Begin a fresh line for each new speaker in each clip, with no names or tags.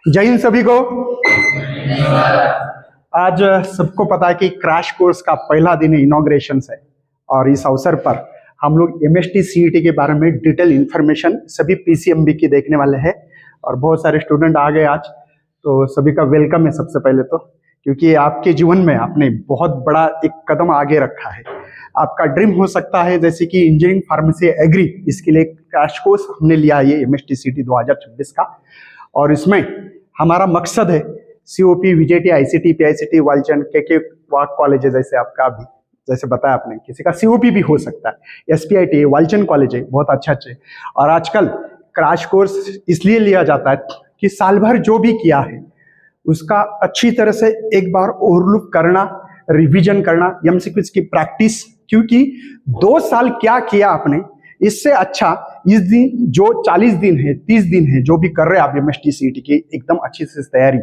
जय हिंद सभी को। आज सबको पता है कि क्रैश कोर्स का पहला दिन इनॉग्रेशन है और इस अवसर पर हम लोग एमएसटी सीईटी के बारे में डिटेल इंफॉर्मेशन सभी पीसीएमबी की देखने वाले हैं और बहुत सारे स्टूडेंट आ गए आज, तो सभी का वेलकम है सबसे पहले तो, क्योंकि आपके जीवन में आपने बहुत बड़ा एक कदम आगे रखा है। आपका ड्रीम हो सकता है जैसे कि इंजीनियरिंग, फार्मेसी, एग्री, इसके लिए क्रैश कोर्स हमने लिया है ये एमएसटी सीईटी 2026 का, और इसमें हमारा मकसद है सीओपी, वीजेटी, आईसीटी, पीआईसीटी, वालचंद, के वाक कॉलेज है, जैसे आपका भी जैसे बताया आपने, किसी का सीओपी भी हो सकता है, एसपीआईटी, वालचंद कॉलेज है, बहुत अच्छे। और आजकल क्रैश कोर्स इसलिए लिया जाता है कि साल भर जो भी किया है उसका अच्छी तरह से एक बार ओवरलुक करना, रिवीजन करना, एमसीक्यूज की प्रैक्टिस, क्योंकि 2 साल क्या किया आपने, इससे अच्छा इस दिन जो 40 दिन है, 30 दिन है, जो भी कर रहे हैं आप एमएसटी सीईटी की एकदम अच्छी से तैयारी,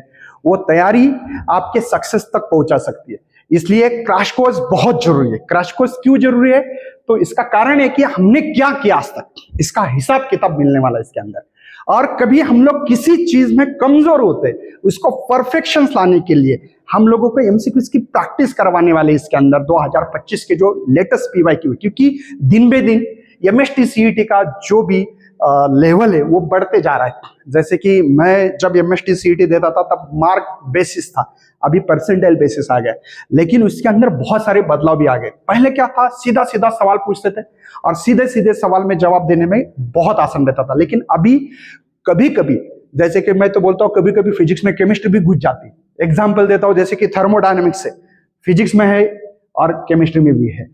वो तैयारी आपके सक्सेस तक पहुंचा सकती है। इसलिए क्रैश कोर्स बहुत जरूरी है। क्रैश कोर्स क्यों जरूरी है? तो इसका कारण है कि हमने क्या किया आज तक, इसका हिसाब किताब मिलने वाला है इसके अंदर। और कभी हम लोग किसी चीज में कमजोर होते हैं, उसको परफेक्शन लाने के लिए हम लोगों को एमसीक्यूज की प्रैक्टिस करवाने वाले इसके अंदर 2025 के जो लेटेस्ट पीवाईक्यू, क्योंकि दिन बे दिन एमएसटी सीईटी का जो भी लेवल है वो बढ़ते जा रहा है। जैसे कि मैं जब एमएसटी सीईटी देता था तब मार्क बेसिस था, अभी परसेंटाइल बेसिस आ गया, लेकिन उसके अंदर बहुत सारे बदलाव भी आ गए। पहले क्या था, सीधा सीधा सवाल पूछते थे और सीधे सीधे सवाल में जवाब देने में बहुत आसान रहता था, लेकिन अभी कभी कभी, जैसे कि मैं तो बोलता हूँ, कभी कभी फिजिक्स में केमिस्ट्री भी घुस जाती। एग्जाम्पल देता हूँ, जैसे कि थर्मोडायनेमिक्स से फिजिक्स में है और केमिस्ट्री में भी है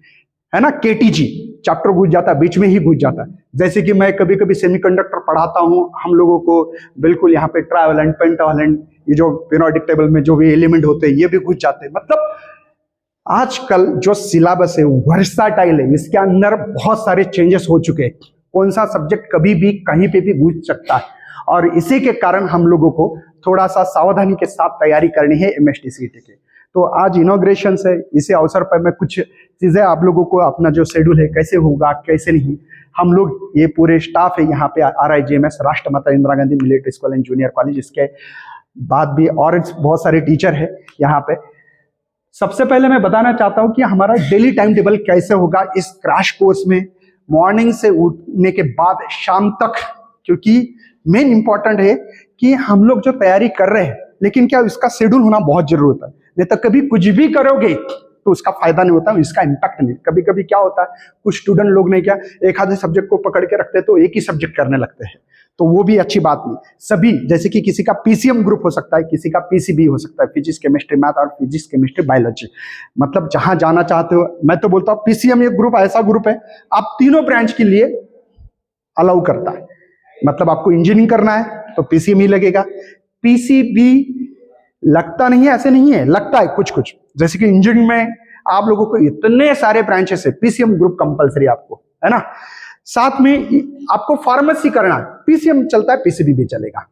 ना, केटीजी चैप्टर घुस जाता है, बीच में ही घुस जाता है। जैसे कि मैं कभी कभी सेमीकंडक्टर पढ़ाता हूँ हम लोगों को, बिल्कुल यहाँ पे ट्राइवेलेंट, पेंटावेलेंट, ये जो पीरियोडिक टेबल में जो भी एलिमेंट होते हैं ये भी घुस जाते हैं। मतलब आजकल जो सिलेबस है वर्साटाइल है, इसके अंदर बहुत सारे चेंजेस हो चुके हैं। कौन सा सब्जेक्ट कभी भी कहीं पे भी घुस सकता है, और इसी के कारण हम लोगों को थोड़ा सा सावधानी के साथ तैयारी करनी है एमएसटी सीईटी की। तो आज इनॉग्रेशन है, इसी अवसर पर मैं कुछ चीजें आप लोगों को, अपना जो शेड्यूल है कैसे होगा कैसे नहीं, हम लोग ये पूरे स्टाफ है यहाँ पे RIGMS, Rashtramata Indira Gandhi military school and junior college, इसके बाद भी और बहुत सारे टीचर है यहाँ पे। सबसे पहले मैं बताना चाहता हूँ कि हमारा डेली टाइम टेबल कैसे होगा इस क्रैश कोर्स में। मॉर्निंग से उठने के बाद शाम तक, क्योंकि मेन इंपॉर्टेंट है कि हम लोग जो तैयारी कर रहे हैं, लेकिन क्या इसका शेड्यूल होना बहुत जरूरी होता है, नहीं तो कभी कुछ भी करोगे तो उसका फायदा नहीं होता, इसका इम्पैक्ट नहीं। कभी कभी क्या होता है, कुछ स्टूडेंट लोग ने क्या एक आधे सब्जेक्ट को पकड़ के रखते हैं तो एक ही सब्जेक्ट करने लगते हैं, तो वो भी अच्छी बात नहीं। सभी, जैसे कि किसी का पीसीएम ग्रुप हो सकता है, किसी का पीसीबी हो सकता है, फिजिक्स केमिस्ट्री मैथ, और फिजिक्स केमिस्ट्री बायोलॉजी, मतलब जहां जाना चाहते हो। मैं तो बोलता हूँ पीसीएम एक ग्रुप ऐसा ग्रुप है आप तीनों ब्रांच के लिए अलाउ करता है। मतलब आपको इंजीनियरिंग करना है तो पीसीएम ही लगेगा, पीसीबी लगता नहीं है ऐसे नहीं है, लगता है कुछ कुछ। जैसे कि इंजीनियरिंग में आप लोगों को इतने सारे ब्रांचेस है, पीसीएम ग्रुप कंपलसरी आपको है ना। साथ में आपको फार्मेसी करना है, पीसीएम चलता है, पीसीबी भी चलेगा।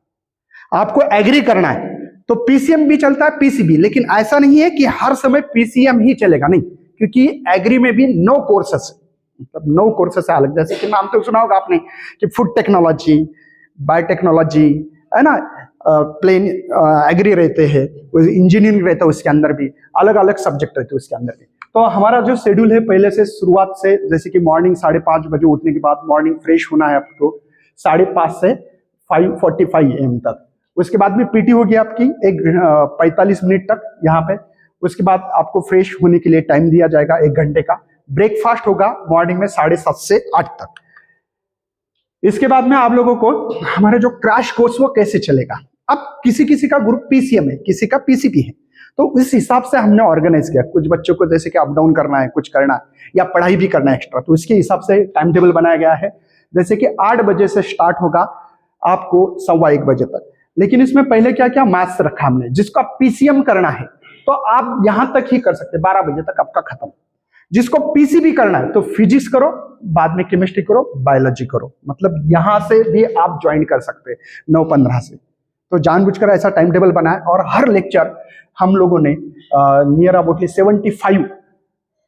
आपको एग्री करना है तो पीसीएम भी चलता है, पीसीबी, लेकिन ऐसा नहीं है कि हर समय पीसीएम ही चलेगा, नहीं, क्योंकि एग्री में भी 9 कोर्सेस, मतलब 9 कोर्सेस है अलग। जैसे कि नाम तो सुना होगा आपने कि फूड टेक्नोलॉजी, बायोटेक्नोलॉजी है ना, प्लेन एग्री रहते हैं, इंजीनियरिंग रहता है, उसके अंदर भी अलग अलग सब्जेक्ट रहते हैं उसके अंदर भी। तो हमारा जो शेड्यूल है पहले से शुरुआत से, जैसे कि मॉर्निंग 5:30 बजे उठने के बाद मॉर्निंग फ्रेश होना है आपको 5:30 से 5:45 AM तक। उसके बाद में पीटी होगी आपकी 45 मिनट तक यहाँ पे। उसके बाद आपको फ्रेश होने के लिए टाइम दिया जाएगा 1 घंटे का। ब्रेकफास्ट होगा मॉर्निंग में 7:30 से 8 तक। इसके बाद में आप लोगों को हमारे जो क्रैश कोर्स वो कैसे चलेगा। अब किसी किसी का ग्रुप पीसीएम है, किसी का पीसीपी है, तो इस हिसाब से हमने ऑर्गेनाइज किया। कुछ बच्चों को जैसे कि अप डाउन करना है, कुछ करना है या पढ़ाई भी करना है एक्स्ट्रा, तो इसके हिसाब से टाइम टेबल बनाया गया है। जैसे कि 8 बजे से स्टार्ट होगा आपको 1:15 बजे तक, लेकिन इसमें पहले क्या क्या मैथ्स रखा हमने। जिसको पीसीएम करना है तो आप यहां तक ही कर सकते, 12 बजे तक आपका खत्म। जिसको पीसीबी करना है तो फिजिक्स करो, बाद में केमिस्ट्री करो, बायोलॉजी करो, मतलब यहां से भी आप ज्वाइन कर सकते हैं 9:15 से। तो जानबूझकर ऐसा टाइम टेबल बनाए, और हर लेक्चर हम लोगों ने नियर अबाउटली 75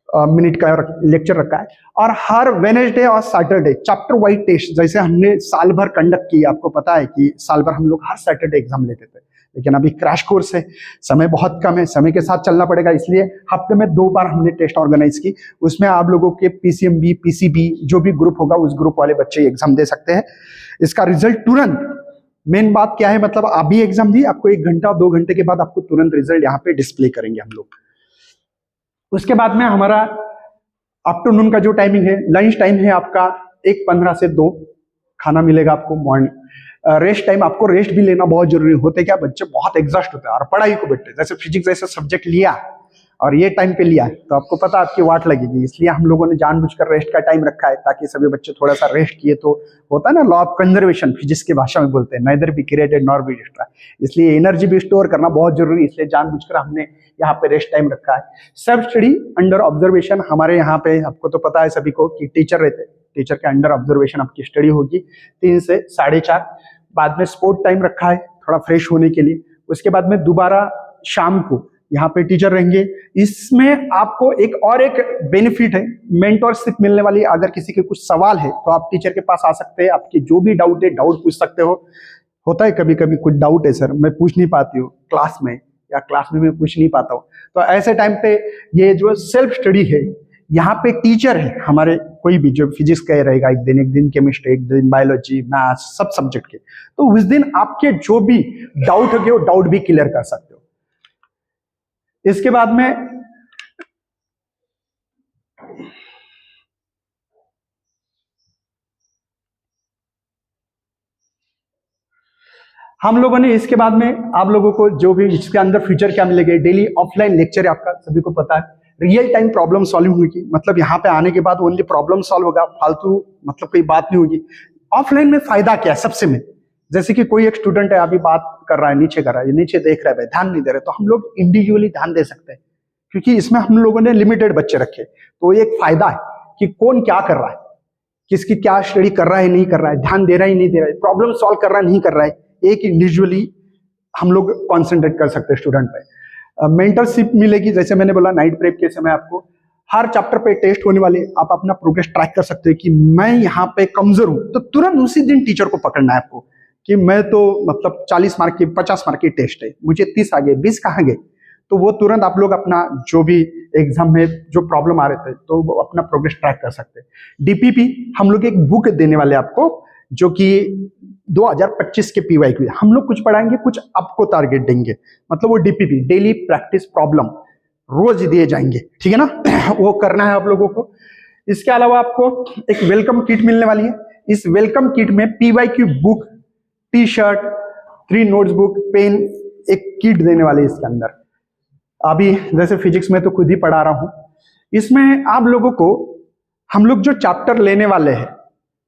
मिनट का लेक्चर रखा है। और हर वेडनेसडे और सैटरडे चैप्टर वाइज टेस्ट, जैसे हमने साल भर कंडक्ट की, आपको पता है कि साल भर हम लोग हर सैटरडे एग्जाम लेते थे, लेकिन अभी क्रैश कोर्स है, समय बहुत कम है, समय के साथ चलना पड़ेगा, इसलिए हफ्ते में 2 बार हमने टेस्ट ऑर्गेनाइज की। उसमें आप लोगों के पीसीएमबी, पीसीबी जो भी ग्रुप होगा उस ग्रुप वाले बच्चे एग्जाम दे सकते हैं। इसका रिजल्ट तुरंत, मेन बात क्या है, मतलब अभी एग्जाम दी, आपको 1 घंटा 2 घंटे के बाद आपको तुरंत रिजल्ट यहाँ पे डिस्प्ले करेंगे हम लोग। उसके बाद में हमारा आफ्टरनून का जो टाइमिंग है, लंच टाइम है आपका 1:15 से 2 खाना मिलेगा आपको। मॉर्निंग रेस्ट टाइम, आपको रेस्ट भी लेना बहुत जरूरी होता है। क्या बच्चे बहुत एग्जॉस्ट होते हैं और पढ़ाई को बैठते हैं, जैसे फिजिक्स जैसे सब्जेक्ट लिया और ये टाइम पे लिया तो आपको पता आपकी वाट लगेगी, इसलिए हम लोगों ने जानबूझकर रेस्ट का टाइम रखा है ताकि सभी बच्चे थोड़ा सा रेस्ट किए। तो होता है ना, लॉ ऑफ कंजर्वेशन फिजिक्स की भाषा में बोलते हैं, neither be created nor be destroyed, इसलिए एनर्जी भी स्टोर करना बहुत जरूरी है, इसलिए जानबूझकर हमने यहाँ पे रेस्ट टाइम रखा है। सेल्फ स्टडी अंडर ऑब्जर्वेशन, हमारे यहाँ पे आपको तो पता है सभी को कि टीचर रहते हैं, टीचर के अंडर ऑब्जर्वेशन आपकी स्टडी होगी 3 से 4:30। बाद में स्पोर्ट टाइम रखा है थोड़ा फ्रेश होने के लिए। उसके बाद में दोबारा शाम को यहाँ पे टीचर रहेंगे। इसमें आपको एक बेनिफिट है, मेंटरशिप मिलने वाली। अगर किसी के कुछ सवाल है तो आप टीचर के पास आ सकते हैं, आपकी जो भी डाउट है डाउट पूछ सकते हो। होता है कभी कभी कुछ डाउट है सर मैं पूछ नहीं पाती हूँ क्लास में, या क्लास में मैं पूछ नहीं पाता हूँ, तो ऐसे टाइम पे ये जो सेल्फ स्टडी है, यहाँ पे टीचर है हमारे, कोई भी जो फिजिक्स का रहेगा एक दिन केमिस्ट्री, एक दिन बायोलॉजी, मैथ्स, सब सब्जेक्ट के, तो उस दिन आपके जो भी डाउट होंगे वो डाउट भी क्लियर कर सकते हो। इसके बाद में हम लोगों ने, इसके बाद में आप लोगों को जो भी इसके अंदर फ्यूचर क्या मिलेगा, डेली ऑफलाइन लेक्चर है आपका, सभी को पता है, रियल टाइम प्रॉब्लम सॉल्विंग होगी, मतलब यहाँ पे आने के बाद ओनली प्रॉब्लम सॉल्व होगा, फालतू मतलब कोई बात नहीं होगी। ऑफलाइन में फायदा क्या है सबसे में, जैसे कि कोई एक स्टूडेंट है अभी बात कर रहा है, नीचे कर रहा है, नीचे देख रहा है, ध्यान नहीं दे रहे, तो हम लोग इंडिविजुअली ध्यान दे सकते हैं, क्योंकि इसमें हम लोगों ने लिमिटेड बच्चे रखे। तो एक फायदा है कि कौन क्या कर रहा है, किसकी क्या स्टडी कर रहा है नहीं कर रहा है, ध्यान दे रहा है नहीं दे रहा है, प्रॉब्लम सॉल्व कर रहा है नहीं कर रहा है, एक इंडिविजुअली हम लोग कॉन्सेंट्रेट कर सकते हैं स्टूडेंट पे। मेंटरशिप मिलेगी, जैसे मैंने बोला नाइट प्रेप के समय आपको हर चैप्टर पे टेस्ट होने वाले, आप अपना प्रोग्रेस ट्रैक कर सकते हैं कि मैं यहाँ पे कमजोर हूं, तो तुरंत उसी दिन टीचर को पकड़ना है आपको कि मैं तो मतलब 40 मार्क की 50 मार्क की टेस्ट है, मुझे 30 आ गए, 20 कहाँ गए, तो वो तुरंत आप लोग अपना जो भी एग्जाम में जो प्रॉब्लम आ रहे थे तो वो अपना प्रोग्रेस ट्रैक कर सकते हैं। डीपीपी हम लोग एक बुक देने वाले आपको, जो कि 2025 के पीवाईक्यू हम लोग कुछ पढ़ाएंगे, कुछ आपको टारगेट देंगे, मतलब वो डीपीपी डेली प्रैक्टिस प्रॉब्लम रोज दिए जाएंगे, ठीक है ना वो करना है आप लोगों को। इसके अलावा आपको एक वेलकम किट मिलने वाली है। इस वेलकम किट में PYQ book, T shirt, 3 notebook, pen, एक किट देने वाले इसके अंदर। अभी जैसे फिजिक्स में तो खुद ही पढ़ा रहा हूं, इसमें आप लोगों को हम लोग जो चैप्टर लेने वाले हैं,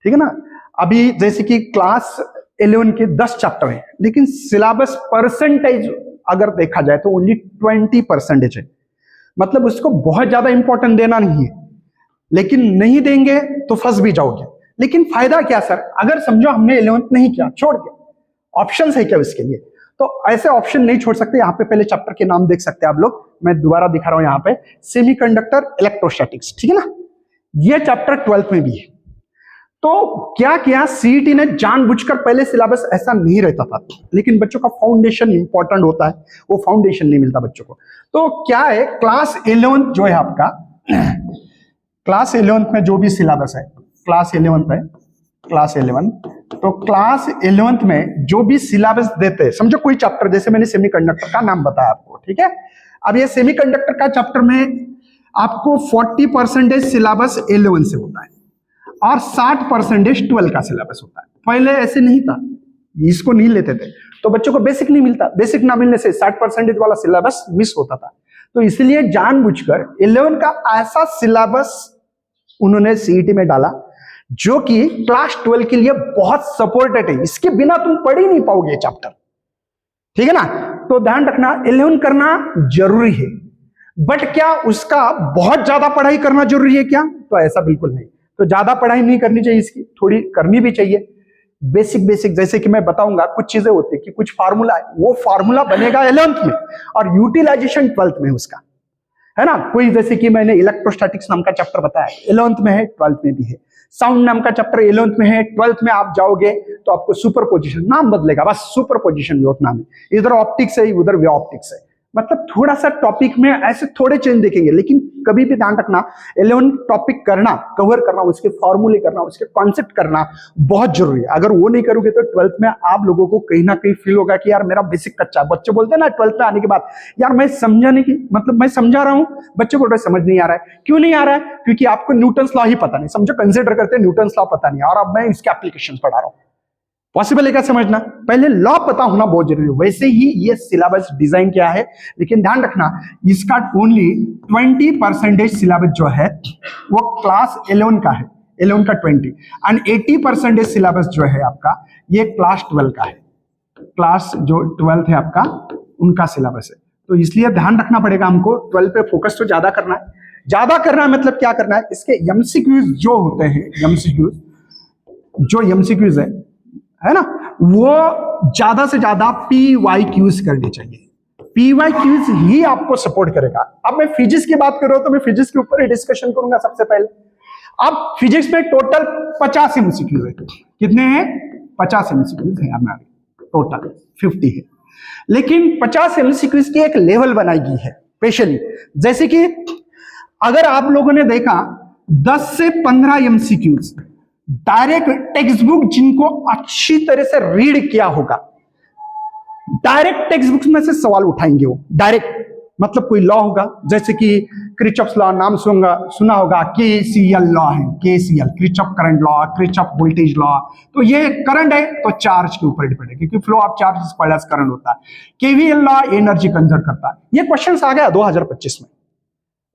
ठीक है ना, अभी जैसे कि क्लास 11 के 10 चैप्टर हैं, लेकिन सिलेबस परसेंटेज अगर देखा जाए तो ओनली 20% है, मतलब उसको बहुत ज्यादा इंपॉर्टेंट देना नहीं है, लेकिन नहीं देंगे तो फंस भी जाओगे। लेकिन फायदा क्या सर, अगर समझो हमने 11th नहीं किया, छोड़ के ऑप्शन है क्या उसके लिए, तो ऐसे ऑप्शन नहीं छोड़ सकते। यहाँ पे पहले चैप्टर के नाम देख सकते हैं आप लोग, मैं दोबारा दिखा रहा हूं यहाँ पे, सेमीकंडक्टर इलेक्ट्रोस्टैटिक्स, ठीक है ना, ये चैप्टर 12th में भी है। तो क्या किया सीईटी ने जानबूझकर, पहले सिलेबस ऐसा नहीं रहता था, लेकिन बच्चों का फाउंडेशन इंपॉर्टेंट होता है, वो फाउंडेशन नहीं मिलता बच्चों को। तो क्या है, क्लास 11th जो है आपका क्लास 11th में जो भी सिलेबस है, क्लास 11th है, क्लास 11, तो क्लास 11th में जो भी सिलेबस देते हैं, समझो कोई चैप्टर, जैसे मैंने सेमीकंडक्टर का नाम बताया आपको, ठीक है, अब ये सेमीकंडक्टर का चैप्टर में आपको 40% सिलेबस 11 से होता है और 60% 12 का सिलेबस होता है। पहले ऐसे नहीं था, इसको नहीं लेते थे, तो बच्चों को बेसिक नहीं मिलता, बेसिक ना मिलने से 60% वाला सिलेबस मिस होता था। तो इसलिए जानबूझकर 11 का ऐसा सिलेबस उन्होंने सीईटी में डाला जो कि क्लास 12 के लिए बहुत सपोर्टेड है, इसके बिना तुम पढ़ ही नहीं पाओगे चैप्टर, ठीक है ना। तो ध्यान रखना 11 करना जरूरी है, बट क्या उसका बहुत ज्यादा पढ़ाई करना जरूरी है क्या, तो ऐसा बिल्कुल नहीं। तो ज्यादा पढ़ाई नहीं करनी चाहिए, इसकी थोड़ी करनी भी चाहिए, बेसिक बेसिक, जैसे कि मैं बताऊंगा कुछ चीजें होती है कि कुछ फार्मूला है, वो फार्मूला बनेगा 11th में और यूटिलाइजेशन 12th में उसका, है ना। कोई जैसे कि मैंने इलेक्ट्रोस्टैटिक्स नाम का चैप्टर बताया, 11th में है, 12th में भी है। साउंड नाम का चैप्टर 11th में है, 12th में आप जाओगे तो आपको सुपर पोजिशन, नाम बदलेगा बस, सुपर पोजिशन वेव नाम है। इधर ऑप्टिक्स है, उधर वेव ऑप्टिक्स है। मतलब थोड़ा सा टॉपिक में ऐसे थोड़े चेंज देखेंगे, लेकिन कभी भी ध्यान रखना 11 टॉपिक करना, कवर करना, उसके फॉर्मूले करना, उसके कॉन्सेप्ट करना बहुत जरूरी है। अगर वो नहीं करोगे तो 12th में आप लोगों को कहीं ना कहीं फील होगा कि यार मेरा बेसिक कच्चा है। बच्चे बोलते हैं ना 12th में आने के बाद, यार मैं समझा नहीं, कि मतलब मैं समझा रहा हूं, बच्चे बोल रहे समझ नहीं आ रहा है। क्यों नहीं आ रहा है? क्योंकि आपको न्यूटन्स लॉ ही पता नहीं, समझो कंसिडर करते हैं न्यूटन्स लॉ पता नहीं, और अब मैं इसके एप्लीकेशन पढ़ा रहा हूं। पॉसिबल है क्या समझना? पहले लॉ पता होना बहुत जरूरी है। वैसे ही ये सिलेबस डिजाइन किया है, लेकिन ध्यान रखना इसका ओनली 20% सिलेबस जो है वो क्लास 11 का है, 11 का 20, एंड 80% सिलेबस जो है आपका ये क्लास 12 का है। क्लास जो 12th है आपका, उनका सिलेबस है। तो इसलिए ध्यान रखना पड़ेगा हमको, 12 पे फोकस तो ज्यादा करना है। ज्यादा करना है मतलब क्या करना है, इसके एमसीक्यूज जो होते हैं, एमसीक्यूज है ना, वो ज्यादा से ज्यादा PYQs करनी चाहिए। PYQs ही आपको सपोर्ट करेगा। अब मैं फिजिक्स की बात कर रहा हूं तो मैं फिजिक्स के ऊपर ही डिस्कशन करूंगा सबसे पहले। अब फिजिक्स में टोटल 50 एमसीक्यूज है। कितने हैं? 50 एमसीक्यूज है हमारे, टोटल 50 है। लेकिन 50 एमसीक्यूज की एक लेवल बनाई गई है स्पेशली। जैसे कि अगर आप लोगों ने देखा 10 से 15 एमसीक्यूज डायरेक्ट टेक्स्ट बुक जिनको अच्छी तरह से रीड किया होगा, डायरेक्ट टेक्स्ट बुक में से सवाल उठाएंगे वो डायरेक्ट। मतलब कोई लॉ होगा, जैसे कि क्रिचॉफ्स लॉ नाम सुना होगा, KCL लॉ है, KCL Kirchhoff current law, Kirchhoff voltage law. तो ये करंट है तो चार्ज के ऊपर डिपेंड है, क्योंकि flow of charge square as current होता है। KVL लॉ एनर्जी कंजर्व करता है। ये क्वेश्चन आ गया 2025 में।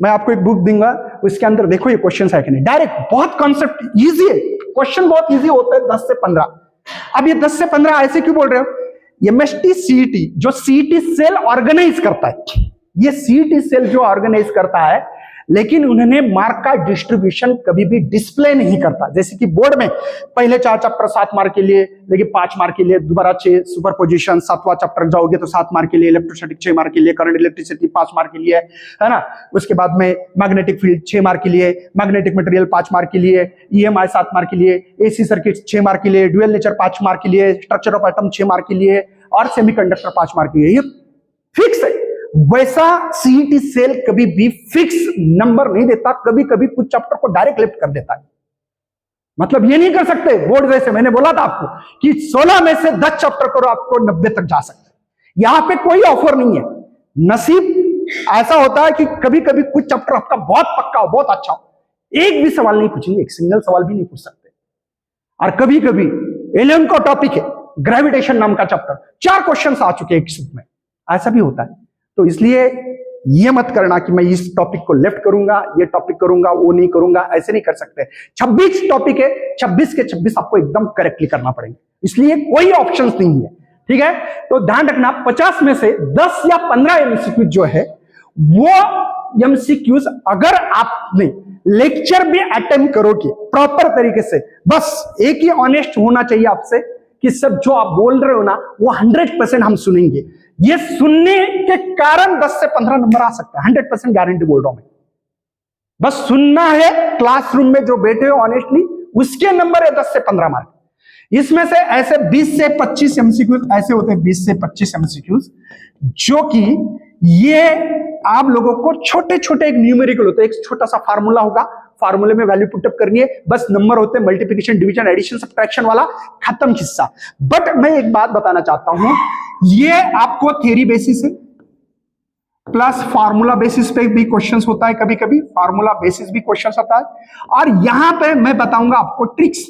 मैं आपको एक बुक दूंगा, उसके अंदर देखो ये क्वेश्चन है कि नहीं। डायरेक्ट बहुत कॉन्सेप्ट इजी है, क्वेश्चन बहुत इजी होता है 10 से 15। अब ये 10 से 15 ऐसे क्यों बोल रहे हो? MST CET जो CET सेल ऑर्गेनाइज करता है, ये CET सेल जो ऑर्गेनाइज करता है, लेकिन उन्होंने मार्क का डिस्ट्रीब्यूशन कभी भी डिस्प्ले नहीं करता। जैसे कि बोर्ड में पहले 4 चैप्टर 7 मार्क के लिए, लेकिन 5 मार्क के लिए, दोबारा 6 सुपरपोजिशन, 7वां चैप्टर जाओगे तो 7 मार्क के लिए, इलेक्ट्रोस्टैटिक 6 मार्क के लिए, करंट इलेक्ट्रिसिटी 5 मार्क के लिए, है ना। उसके बाद में मैग्नेटिक फील्ड 6 मार्क के लिए, मैग्नेटिक मटेरियल 5 मार्क के लिए, EMI 7 मार्क के लिए, AC सर्किट 6 मार्क के लिए, ड्यूअल नेचर 5 मार्क के लिए, स्ट्रक्चर ऑफ एटम 6 मार्क के लिए, और सेमीकंडक्टर 5 मार्क के लिए। ये फिक्स है। वैसा CET सेल कभी भी फिक्स नंबर नहीं देता, कभी कभी कुछ चैप्टर को डायरेक्ट लिफ्ट कर देता है। मतलब ये नहीं कर सकते बोर्ड जैसे, मैंने बोला था आपको कि 16 में से 10 चैप्टर करो, आपको 90 तक जा सकते हैं। यहां पे कोई ऑफर नहीं है। नसीब ऐसा होता है कि कभी कभी कुछ चैप्टर आपका बहुत पक्का हो, बहुत अच्छा हो, एक भी सवाल नहीं पूछेंगे, एक सिंगल सवाल भी नहीं पूछ सकते। और कभी कभी 11 का टॉपिक है ग्रेविटेशन नाम का चैप्टर, 4 क्वेश्चन आ चुके हैं एक शिफ्ट में, ऐसा भी होता है। तो इसलिए ये मत करना कि मैं इस टॉपिक को लेफ्ट करूंगा, ये टॉपिक करूंगा, वो नहीं करूंगा, ऐसे नहीं कर सकते। 26 टॉपिक है, 26 के 26 आपको एकदम करेक्टली करना पड़ेगा, इसलिए कोई ऑप्शन नहीं है। ठीक है, तो ध्यान रखना 50 में से 10 या 15 एमसीक्यू जो है, वो एमसीक्यूज अगर आपने लेक्चर भी अटेम्प्ट करोगे प्रॉपर तरीके से, बस एक ही ऑनेस्ट होना चाहिए आपसे कि सब जो आप बोल रहे हो ना वो 100% हम सुनेंगे। ये सुनने के कारण 10 से 15 नंबर आ सकता है, 100% गारंटी बोल रहा हूं मैं। बस सुनना है, क्लासरूम में जो बैठे हो ऑनेस्टली, उसके नंबर है 10 से 15 मार्क। इसमें से ऐसे 20 से 25 एमसीक्यूज ऐसे होते हैं, 20 से 25 एमसीक्यूज जो कि ये आप लोगों को छोटे छोटे एक न्यूमेरिकल होते हैं, एक छोटा सा फार्मूला होगा, फार्मूले में वैल्यू पुटअप करनी है, बस नंबर होते हैं, मल्टीप्लिकेशन, डिवीजन, एडिशन, सब्ट्रैक्शन वाला, खत्म किस्सा। बट मैं एक बात बताना चाहता हूं, ये आपको थ्योरी बेसिस है प्लस फार्मूला बेसिस पे भी क्वेश्चंस होता है, कभी कभी फार्मूला बेसिस भी क्वेश्चंस आता है। और यहां पे मैं बताऊंगा आपको ट्रिक्स,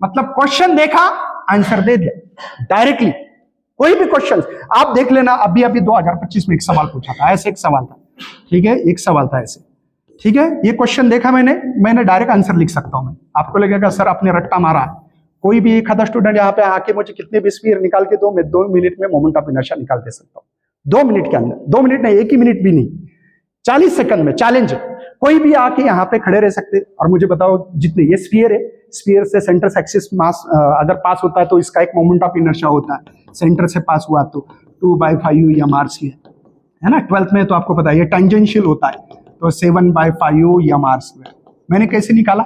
मतलब क्वेश्चन देखा आंसर दे दिया डायरेक्टली। कोई भी क्वेश्चन आप देख लेना, अभी 2025 में एक सवाल पूछा था, ऐसे एक सवाल था, ठीक है, एक सवाल था ऐसे, ठीक है। ये क्वेश्चन देखा मैंने डायरेक्ट आंसर लिख सकता हूं मैं। आपको लगेगा सर आपने रट्टा मारा है, कोई भी एक आधा स्टूडेंट यहाँ पे आके मुझे कितने भी स्पीड निकाल के दो, मैं 2 मिनट में मोमेंट ऑफ इनर्शिया निकाल दे सकता हूँ, 2 मिनट के अंदर, 2 मिनट नहीं, 1 ही मिनट भी नहीं, 40 सेकंड में चैलेंज है। कोई भी आके यहाँ पे खड़े रह सकते और मुझे बताओ, जितने ये स्फीयर है, स्फीयर से सेंटर एक्सिस मास अगर पास होता है तो इसका एक मोमेंट ऑफ इनर्शिया होता है, सेंटर से पास हुआ तो 2/5 या मार्स है ना। 12th में तो आपको पता है ये टेंजेंशियल होता है, तो 7/5 एम आर स्क्वायर। मैंने कैसे निकाला?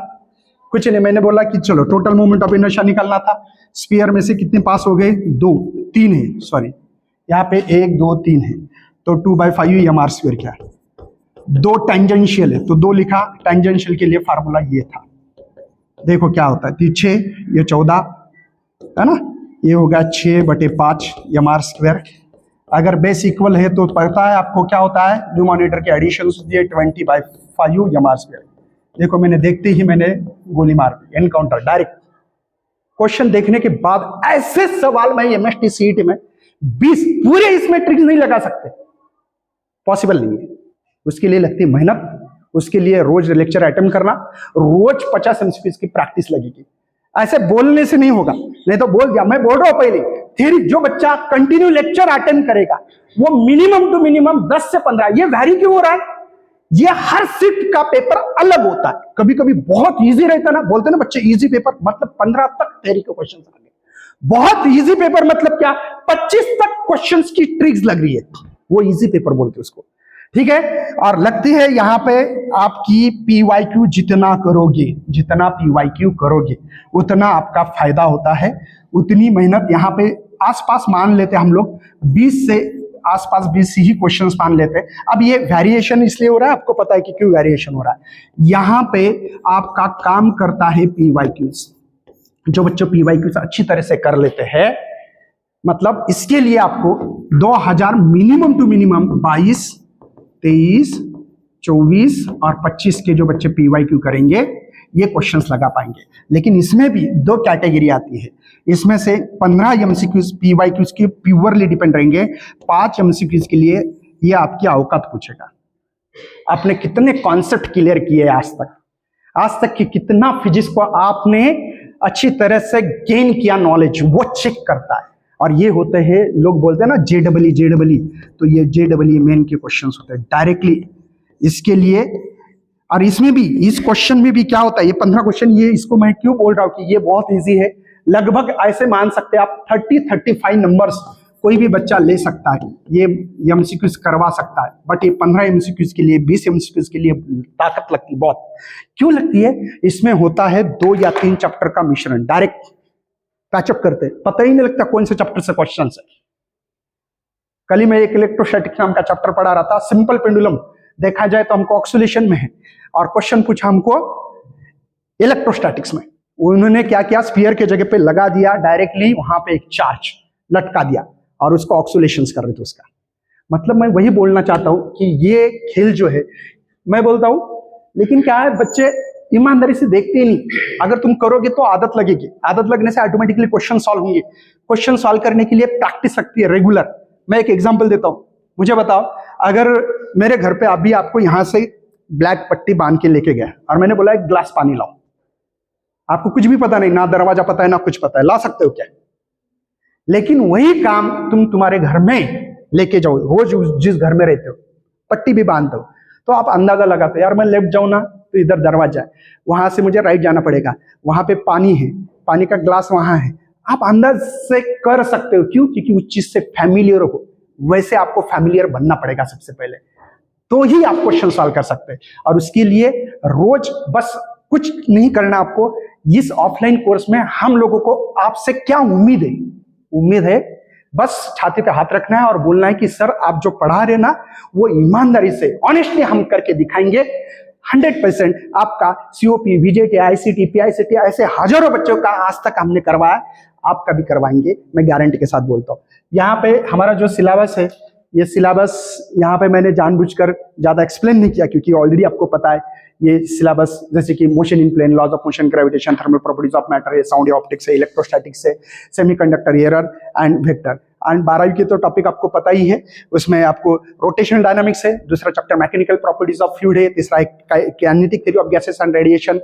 कुछ नहीं, मैंने बोला कि चलो टोटल मोमेंट ऑफ इनर्शिया निकालना था। स्फीयर में से कितने पास हो गए? 2, 3 है, सॉरी यहाँ पे 1 2 3 है, तो 2/5 एम आर स्क्वायर क्या है? 2 टेंजेंशियल है तो 2 लिखा। टेंजेंशियल के लिए फार्मूला ये था, देखो क्या होता है, 6 ये 14 है ना, ये होगा 6/5 एम आर स्क्वायर। अगर बेस इक्वल है तो पता है आपको क्या होता है, न्यूमरेटर के एडिशन होती है 20/5 एम आर स्क्वायर। देखो मैंने देखते ही मैंने गोली मार दी, एनकाउंटर डायरेक्ट। क्वेश्चन देखने के बाद ऐसे सवाल में एमएसटी सीईटी में 20 पूरे इसमें ट्रिक्स नहीं लगा सकते, पॉसिबल नहीं है। उसके लिए लगती मेहनत, उसके लिए रोज लेक्चर अटेंड करना, रोज 50 एमसीक्यूज की प्रैक्टिस लगेगी। ऐसे बोलने से नहीं होगा, नहीं तो बोल दिया। मैं बोल रहा हूं पहले थ्योरी, जो बच्चा कंटिन्यू लेक्चर अटेंड करेगा वो मिनिमम टू मिनिमम 10 से 15, ये वैरी क्यों हो रहा है, ये हर शिफ्ट का पेपर अलग होता है। कभी कभी बहुत इजी रहता ना, बोलते ना बच्चे इजी पेपर, मतलब 15 तक थ्योरी के क्वेश्चन आ गए। बहुत इजी पेपर मतलब क्या, 25 तक क्वेश्चंस की ट्रिक्स लग रही है, वो इजी पेपर बोलते उसको, ठीक है। और लगती है यहाँ पे आपकी पीवाईक्यू जितना करोगे, जितना पीवाईक्यू करोगे उतना आपका फायदा होता है, उतनी मेहनत यहाँ पे आसपास मान लेते हैं हम लोग 20 से आसपास 20 ही क्वेश्चंस मान लेते हैं। अब ये वेरिएशन इसलिए हो रहा है, आपको पता है कि क्यों वेरिएशन हो रहा है। यहाँ पे आपका काम करता है पीवाईक्यूज, जो बच्चों पीवाईक्यूज अच्छी तरह से कर लेते हैं, मतलब इसके लिए आपको 2000 मिनिमम टू मिनिमम 22, 23, 24 और 25 के जो बच्चे पीवाईक्यू करेंगे ये क्वेश्चंस लगा पाएंगे। लेकिन इसमें भी 2 कैटेगरी आती है, इसमें से 15 एमसीक्यूज पीवाईक्यूज की प्योरली डिपेंड रहेंगे, 5 एमसीक्यूज के लिए ये आपकी औकात पूछेगा, आपने कितने कॉन्सेप्ट क्लियर किए आज तक कि कितना फिजिक्स को आपने अच्छी तरह से गेन किया नॉलेज, वो चेक करता है। और ये होते हैं, लोग बोलते हैं ना जेडबली, तो ये जेडबली मेन के क्वेश्चंस होते हैं डायरेक्टली इसके लिए। और इसमें भी, इस क्वेश्चन में भी क्या होता है, ये 15 क्वेश्चन, ये इसको मैं क्यों बोल रहा हूं कि ये बहुत इजी है, लगभग ऐसे मान सकते हैं आप 30-35 नंबर्स कोई भी बच्चा ले सकता है, ये एमसीक्यूज करवा सकता है। बट ये 15 एमसीक्यूज के लिए, 20 एमसीक्यूज के लिए ताकत लगती है बहुत। क्यों लगती है? इसमें होता है 2 या 3 चैप्टर का मिश्रण, डायरेक्ट पैचअप करते, पता ही नहीं लगता कौन से चैप्टर से क्वेश्चन है। कल ही मैं एक इलेक्ट्रोस्टैटिक्स नाम का चैप्टर पढ़ा रहा था, सिंपल पेंडुलम देखा जाए तो हमको ऑक्सीलेशन में है, और क्वेश्चन पूछा हमको इलेक्ट्रोस्टैटिक्स में। उन्होंने क्या किया, स्फीयर के जगह पे लगा दिया डायरेक्टली, वहां पे एक चार्ज लटका दिया और उसको ऑक्सीलेशंस कर रहे थे उसका। मतलब मैं वही बोलना चाहता हूं कि ये खेल जो है, मैं बोलता हूं, लेकिन क्या है, बच्चे ईमानदारी से देखते ही नहीं। अगर तुम करोगे तो आदत लगेगी, आदत लगने से ऑटोमेटिकली क्वेश्चन सॉल्व होंगे। क्वेश्चन सॉल्व करने के लिए प्रैक्टिस लगती है रेगुलर। मैं एक एग्जांपल देता हूं, मुझे बताओ, अगर मेरे घर पे अभी आपको यहां से ब्लैक पट्टी बांध के लेके गया और मैंने बोला एक ग्लास पानी लाओ, आपको कुछ भी पता नहीं, ना दरवाजा पता है ना कुछ पता है, ला सकते हो क्या? लेकिन वही काम तुम तुम्हारे घर में लेके जाओ, रोज जिस घर में रहते हो, पट्टी भी बांधते हो, तो आप अंदाजा लगाते हो, यार मैं लेफ्ट जाऊं ना तो इधर दरवाजा है, वहां से मुझे राइट जाना पड़ेगा, वहां पे पानी है, पानी का ग्लास वहां है। आप अंदाज से कर सकते हो, क्यों? क्योंकि उस चीज से फैमिलियर हो। वैसे आपको फैमिलियर बनना पड़ेगा सबसे पहले, तो ही आप क्वेश्चन सॉल्व कर सकते हैं। और उसके लिए रोज बस कुछ नहीं करना आपको। इस ऑफलाइन कोर्स में हम लोगों को आपसे क्या उम्मीद है? उम्मीद है बस छाती पे हाथ रखना है और बोलना है कि सर आप जो पढ़ा रहे ना वो ईमानदारी से, ऑनेस्टली हम करके दिखाएंगे। 100% आपका सीओपी, वीजेटी, आईसीटी, पीआईसीटी, ऐसे हजारों बच्चों का आज तक हमने करवाया, आपका भी करवाएंगे, मैं गारंटी के साथ बोलता हूँ। यहाँ पे हमारा जो सिलेबस है, ये सिलेबस यहाँ पे मैंने जानबूझकर ज्यादा एक्सप्लेन नहीं किया, क्योंकि ऑलरेडी आपको पता है ये सिलेबस, जैसे कि motion in plane, laws of motion, gravitation, thermal properties of matter है, साउंड ऑप्टिक्स है, इलेक्ट्रोस्टैटिक्स है, semiconductor, error and vector. And 12वीं के तो टॉपिक आपको पता ही है, उसमें आपको रोटेशनल डायनामिक्स है, दूसरा chapter mechanical properties of fluid है, तीसरा kinetic theory of gases and radiation,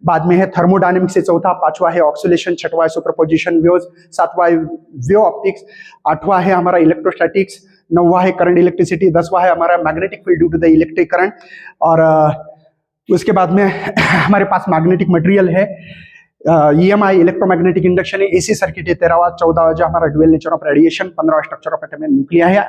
बाद में है थर्मोडायनामिक्स है चौथा, पांचवा है ऑक्सीलेशन, छठवां है सुपरपोजिशन वेव्स, सातवां है वेव ऑप्टिक्स, आठवां है हमारा इलेक्ट्रोस्टैटिक्स, नौवां है करंट इलेक्ट्रिसिटी, 10वां है हमारा magnetic field due to the electric current, और उसके बाद में हमारे पास मैग्नेटिक मटेरियल है, EMI इलेक्ट्रोमैग्नेटिक इंडक्शन है, AC सर्किट है 13वां, 14वां जो हमारा ड्यूअल नेचर ऑफ रेडिएशन, 15वां structure of atom and nuclei है,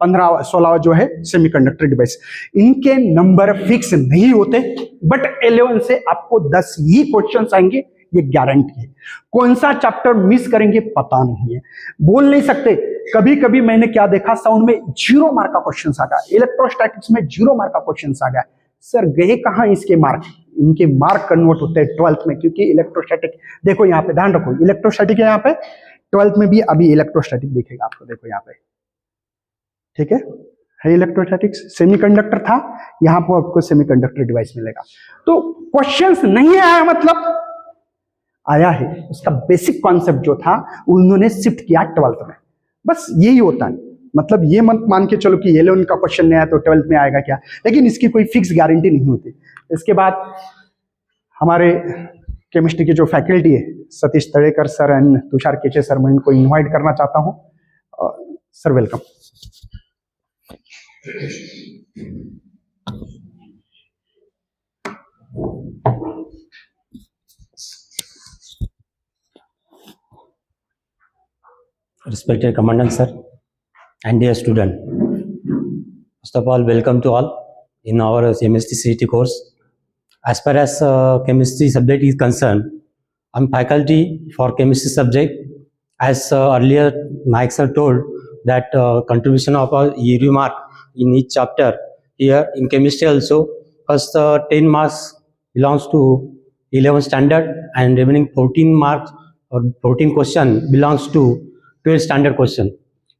15-16 जो है सेमीकंडक्टर डिवाइस। इनके नंबर फिक्स नहीं होते, बट 11 से आपको 10 ही क्वेश्चंस आएंगे, ये गारंटी है। कौन सा चैप्टर मिस करेंगे पता नहीं है, बोल नहीं सकते। कभी कभी मैंने क्या देखा, साउंड में 0 मार्क का क्वेश्चन आ गया, इलेक्ट्रोस्टैटिक्स में 0 मार्क का क्वेश्चन आ गया। सर गए कहां इसके मार्क? इनके मार्क कन्वर्ट होते हैं 12th में, क्योंकि इलेक्ट्रोस्टैटिक, देखो यहाँ पे ध्यान रखो, इलेक्ट्रोस्टैटिक है यहाँ पे, 12th में भी अभी इलेक्ट्रोस्टैटिक दिखेगा आपको, देखो यहाँ पे, ठीक है इलेक्ट्रोस्टैटिक्स। सेमीकंडक्टर था, यहाँ पर आपको सेमीकंडक्टर डिवाइस मिलेगा। तो क्वेश्चंस नहीं आया मतलब आया है, उसका बेसिक कॉन्सेप्ट जो था उन्होंने शिफ्ट किया 12th में, बस यही होता है। मतलब ये मत मान के चलो कि 11 का क्वेश्चन नहीं आया तो 12th में आएगा क्या, लेकिन इसकी कोई फिक्स गारंटी नहीं होती। इसके बाद हमारे केमिस्ट्री के जो फैकल्टी है, Satish Tadekar sir and Tushar Keche sir, मैं इनको इन्वाइट करना चाहता हूँ। Sir welcome.
Respected Commandant Sir and dear student, first of all, welcome to all in our chemistry CET course. As far as chemistry subject is concerned, I'm faculty for chemistry subject. As earlier Naik sir told that contribution of a remark in each chapter. Here in chemistry also, first 10 marks belongs to 11 standard and remaining 14 marks or 14 question belongs to 12 standard question.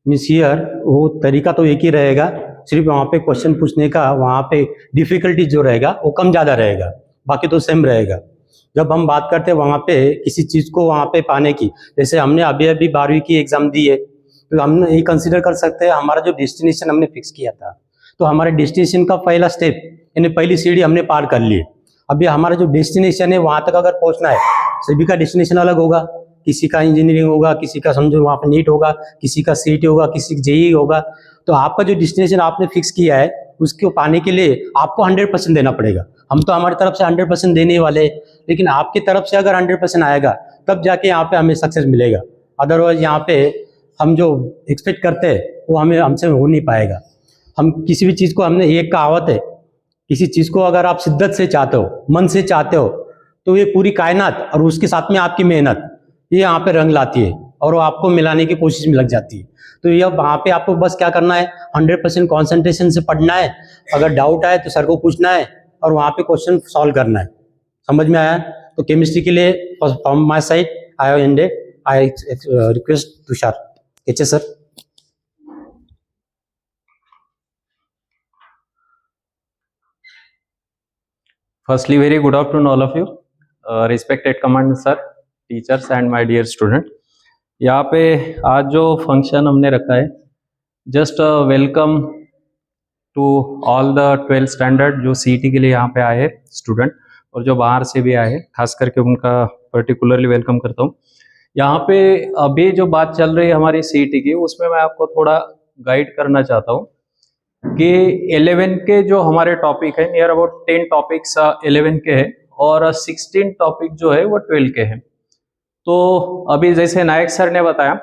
Means here वो तरीका तो एक ही रहेगा, सिर्फ वहाँ पे question पूछने का वहाँ पे डिफिकल्टी जो रहेगा वो कम ज़्यादा रहेगा, बाकी तो सेम रहेगा। जब हम बात करते हैं वहाँ पे किसी चीज़ को वहाँ पे पाने की, जैसे हमने अभी 12वीं की एग्ज़ाम दी है, तो हम ये कंसिडर कर सकते हैं हमारा जो डेस्टिनेशन हमने फिक्स किया था, तो हमारे डेस्टिनेशन का पहला स्टेप यानी पहली सीढ़ी हमने पार कर ली। अभी हमारा जो डेस्टिनेशन है वहाँ तक अगर पहुँचना है, सभी का डेस्टिनेशन अलग होगा, किसी का इंजीनियरिंग होगा, किसी का समझो वहाँ पर नीट होगा, किसी का सीईटी होगा, किसी का जेईई होगा। तो आपका जो डेस्टिनेशन आपने फिक्स किया है उसको पाने के लिए आपको 100% देना पड़ेगा। हम तो हमारी तरफ से 100% देने वाले, लेकिन आपकी तरफ से अगर 100% आएगा तब जाके यहाँ पे हमें सक्सेस मिलेगा। अदरवाइज यहाँ पे हम जो एक्सपेक्ट करते हैं वो हमसे हो नहीं पाएगा। हम किसी भी चीज़ को, हमने एक कहावत है, किसी चीज़ को अगर आप शिद्दत से चाहते हो, मन से चाहते हो, तो ये पूरी कायनात और उसके साथ में आपकी मेहनत ये यहाँ पे रंग लाती है और वो आपको मिलाने की कोशिश में लग जाती है। तो ये वहाँ पे आपको बस क्या करना है, 100% कॉन्सेंट्रेशन से पढ़ना है। अगर डाउट आए तो सर को पूछना है और वहाँ पे क्वेश्चन सॉल्व करना है। समझ में आया? तो केमिस्ट्री के लिए from my side I have ended. I request Tushar Keche sir.
Firstly, very good afternoon all of you, respected Commandant sir, teachers and my dear student. यहाँ पे आज जो फंक्शन हमने रखा है, just welcome to all the 12th standard जो CET के लिए यहाँ पे आए हैं स्टूडेंट, और जो बाहर से भी आए हैं, खास करके उनका पर्टिकुलरली वेलकम करता हूँ। यहाँ पे अभी जो बात चल रही है हमारी सीईटी की, उसमें मैं आपको थोड़ा गाइड करना चाहता हूँ कि 11 के जो हमारे टॉपिक है, नियर अबाउट 10 टॉपिक्स 11 के हैं और 16 टॉपिक जो है वो 12 के हैं। तो अभी जैसे नायक सर ने बताया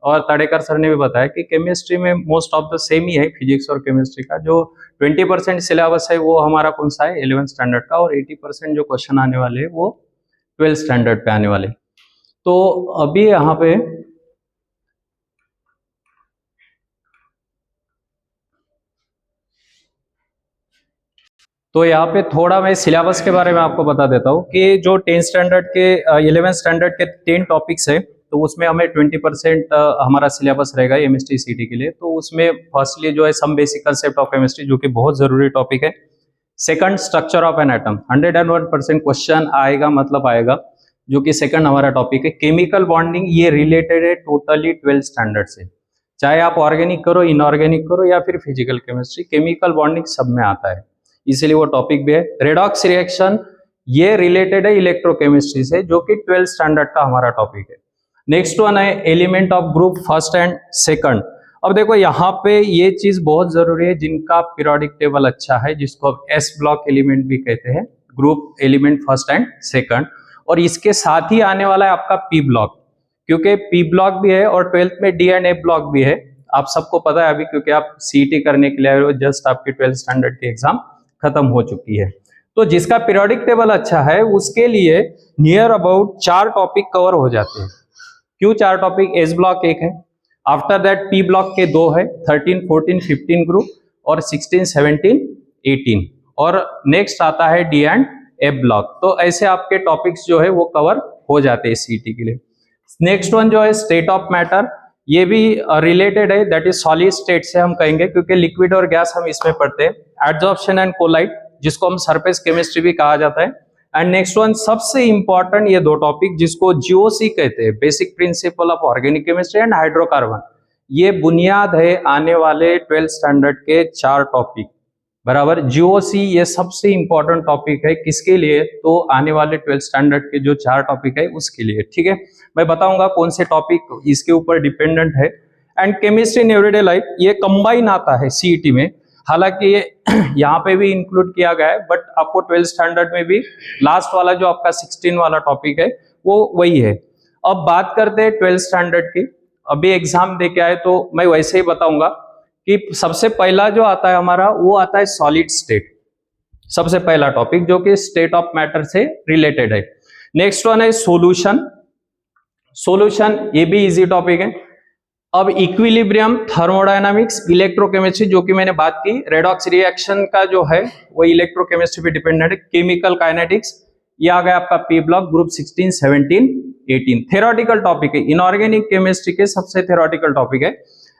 और तड़ेकर सर ने भी बताया कि केमिस्ट्री में मोस्ट ऑफ द सेम ही है, फिजिक्स और केमिस्ट्री का। जो 20% सिलेबस है वो हमारा कौन सा है, 11th स्टैंडर्ड का, और 80% जो क्वेश्चन आने वाले हैं वो 12th स्टैंडर्ड पे आने वाले। तो अभी यहाँ पे थोड़ा मैं सिलेबस के बारे में आपको बता देता हूँ कि जो 10th स्टैंडर्ड के 11th स्टैंडर्ड के 10 टॉपिक्स है, तो उसमें हमें 20% हमारा सिलेबस रहेगा एमएसटी सीटी के लिए। तो उसमें फर्स्टली जो है some basic concept of chemistry, जो कि बहुत जरूरी टॉपिक है। Second, structure of an atom, 101% question आएगा, मतलब आएगा, जो कि सेकंड हमारा टॉपिक है। केमिकल बॉन्डिंग, ये रिलेटेड है टोटली 12th स्टैंडर्ड से, चाहे आप ऑर्गेनिक करो, इनऑर्गेनिक करो या फिर फिजिकल केमिस्ट्री, केमिकल बॉन्डिंग सब में आता है, इसीलिए वो टॉपिक भी है। रेडॉक्स रिएक्शन, ये रिलेटेड है इलेक्ट्रोकेमिस्ट्री से, जो कि 12th स्टैंडर्ड का हमारा टॉपिक है। नेक्स्ट वन है element of group first and second. अब देखो यहाँ पे ये चीज बहुत जरूरी है, जिनका पीरियोडिक टेबल अच्छा है, जिसको आप एस ब्लॉक एलिमेंट भी कहते हैं, group element first and second. और इसके साथ ही आने वाला है आपका पी ब्लॉक, क्योंकि पी ब्लॉक भी है और 12th में डी एंड ए ब्लॉक भी है। आप सबको पता है अभी, क्योंकि आप सीईटी करने के लिए आए हो, जस्ट आपकी 12th स्टैंडर्ड की एग्जाम खत्म हो चुकी है। तो जिसका पीरियोडिक टेबल अच्छा है उसके लिए नियर अबाउट 4 टॉपिक कवर हो जाते हैं। क्यों 4 टॉपिक? एस ब्लॉक 1 है, आफ्टर दैट पी ब्लॉक के 2 है, 13, 14, 15 ग्रुप, और 16, 17, 18, और नेक्स्ट आता है डी एंड एफ ब्लॉक। तो ऐसे आपके टॉपिक्स जो है वो कवर हो जाते हैं सीईटी के लिए। नेक्स्ट वन जो है स्टेट ऑफ मैटर, ये भी रिलेटेड है, दैट इज सॉलिड स्टेट से हम कहेंगे, क्योंकि लिक्विड और गैस हम इसमें पढ़ते हैं। एडजॉर्प्शन एंड कोलाइट, जिसको हम सरफेस केमिस्ट्री भी कहा जाता है। एंड नेक्स्ट वन सबसे इंपॉर्टेंट ये 2 टॉपिक जिसको जीओसी कहते हैं, basic principle of organic chemistry and hydrocarbon. ये बुनियाद है आने वाले 12th स्टैंडर्ड के 4 टॉपिक, बराबर। जीओसी ये सबसे इंपॉर्टेंट टॉपिक है, किसके लिए? तो आने वाले 12th स्टैंडर्ड के जो 4 टॉपिक है उसके लिए, ठीक है। मैं बताऊंगा कौन से टॉपिक इसके ऊपर डिपेंडेंट है। And chemistry in everyday life, ये कंबाइन आता है सीईटी में, हालांकि ये यहाँ पे भी इंक्लूड किया गया है, बट आपको 12th स्टैंडर्ड में भी लास्ट वाला जो आपका 16 वाला टॉपिक है वो वही है। अब बात करते हैं 12th स्टैंडर्ड की। अभी एग्जाम दे के आए तो मैं वैसे ही बताऊंगा कि सबसे पहला जो आता है हमारा वो आता है सॉलिड स्टेट, सबसे पहला टॉपिक जो कि स्टेट ऑफ मैटर से रिलेटेड है। नेक्स्ट वन है सोल्यूशन। सोल्यूशन ये भी इजी टॉपिक है। अब इक्विलिब्रियम, थर्मोडायनामिक्स, इलेक्ट्रोकेमिस्ट्री, जो कि मैंने बात की, रेडॉक्स रिएक्शन का जो है वो इलेक्ट्रोकेमिस्ट्री पे डिपेंडेंट है। केमिकल काइनेटिक्स, ये आ गया आपका P block, group 16, 17, 18। Theoretical topic है, इनऑर्गेनिक केमिस्ट्री के सबसे थ्योरेटिकल टॉपिक है।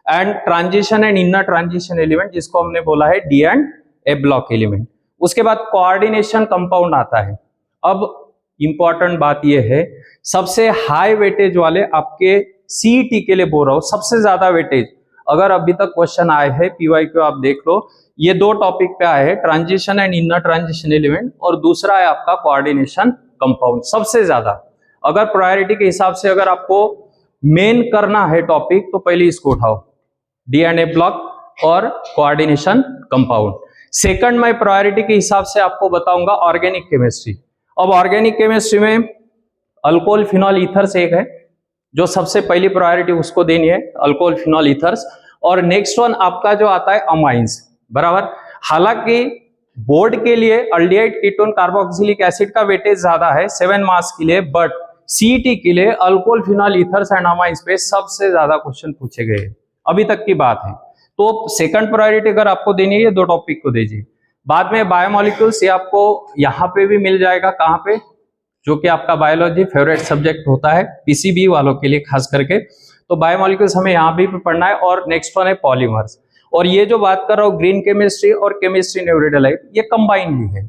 And transition and inner transition element, जिसको हमने बोला है D and A block element. उसके बाद कोऑर्डिनेशन कंपाउंड आता है। अब इंपॉर्टेंट बात यह है, सबसे हाई वेटेज वाले आपके सीईटी के लिए बोल रहा हूं, सबसे ज्यादा वेटेज अगर अभी तक क्वेश्चन आए हैं पीवाईक्यू आप देख लो, ये 2 टॉपिक पे आए हैं, transition and inner transition element, और दूसरा है आपका कोऑर्डिनेशन कंपाउंड। सबसे ज्यादा अगर प्रायोरिटी के हिसाब से अगर आपको मेन करना है टॉपिक तो पहले इसको उठाओ, डी एंड ए ब्लॉक और कोऑर्डिनेशन कंपाउंड। सेकंड मैं प्रायोरिटी के हिसाब से आपको बताऊंगा ऑर्गेनिक केमिस्ट्री। अब ऑर्गेनिक केमिस्ट्री में अल्कोहल फिनॉल ईथर्स एक है जो सबसे पहली प्रायोरिटी उसको देनी है, अल्कोहल फिनॉल ईथर्स। और नेक्स्ट वन आपका जो आता है अमाइंस, बराबर। हालांकि बोर्ड के लिए अल्डिहाइड कीटोन कार्बोक्सिलिक एसिड का वेटेज ज्यादा है 7 मार्क्स के लिए, बट सीईटी के लिए alcohol phenol ethers and amines पे सबसे ज्यादा क्वेश्चन पूछे गए अभी तक की बात है। तो सेकंड प्रायोरिटी अगर आपको देनी है ये 2 टॉपिक को दीजिए। बाद में बायोमोलिक्यूल्स, ये आपको यहाँ पे भी मिल जाएगा, कहाँ पे? जो कि आपका बायोलॉजी फेवरेट सब्जेक्ट होता है पीसीबी वालों के लिए खास करके, तो बायोमोलिक्यूल्स हमें यहाँ भी पढ़ना है। और नेक्स्ट वन है पॉलीमर्स। और ये जो बात कर रहा हूँ ग्रीन केमिस्ट्री और केमिस्ट्री इन एवरीडे लाइफ, ये कंबाइन भी है।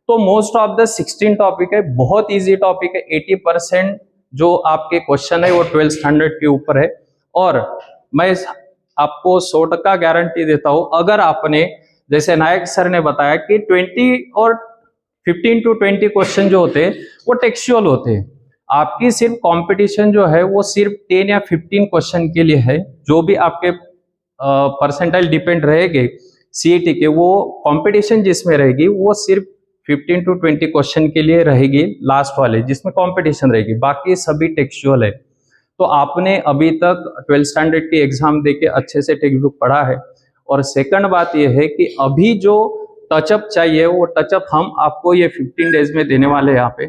तो मोस्ट ऑफ द 16 टॉपिक है, बहुत इजी टॉपिक है। 80% जो आपके क्वेश्चन है वो 12th स्टैंडर्ड के ऊपर है। और मैं आपको 100% गारंटी देता हूं, अगर आपने जैसे नायक सर ने बताया कि 20 और 15 to 20 क्वेश्चन जो होते हैं वो टेक्सचुअल होते हैं, आपकी सिर्फ कंपटीशन जो है वो सिर्फ 10 या 15 क्वेश्चन के लिए है। जो भी आपके परसेंटाइल डिपेंड रहेंगे सीईटी के, वो कंपटीशन जिसमें रहेगी वो सिर्फ 15 to 20 क्वेश्चन के लिए रहेगी, लास्ट वाले जिसमें कंपटीशन रहेगी, बाकी सभी टेक्सचुअल है। तो आपने अभी तक 12th स्टैंडर्ड की एग्जाम देके अच्छे से टेक्स्ट बुक पढ़ा है। और सेकंड बात यह है कि अभी जो टचअप चाहिए वो टचअप हम आपको ये 15 डेज में देने वाले हैं यहाँ पे।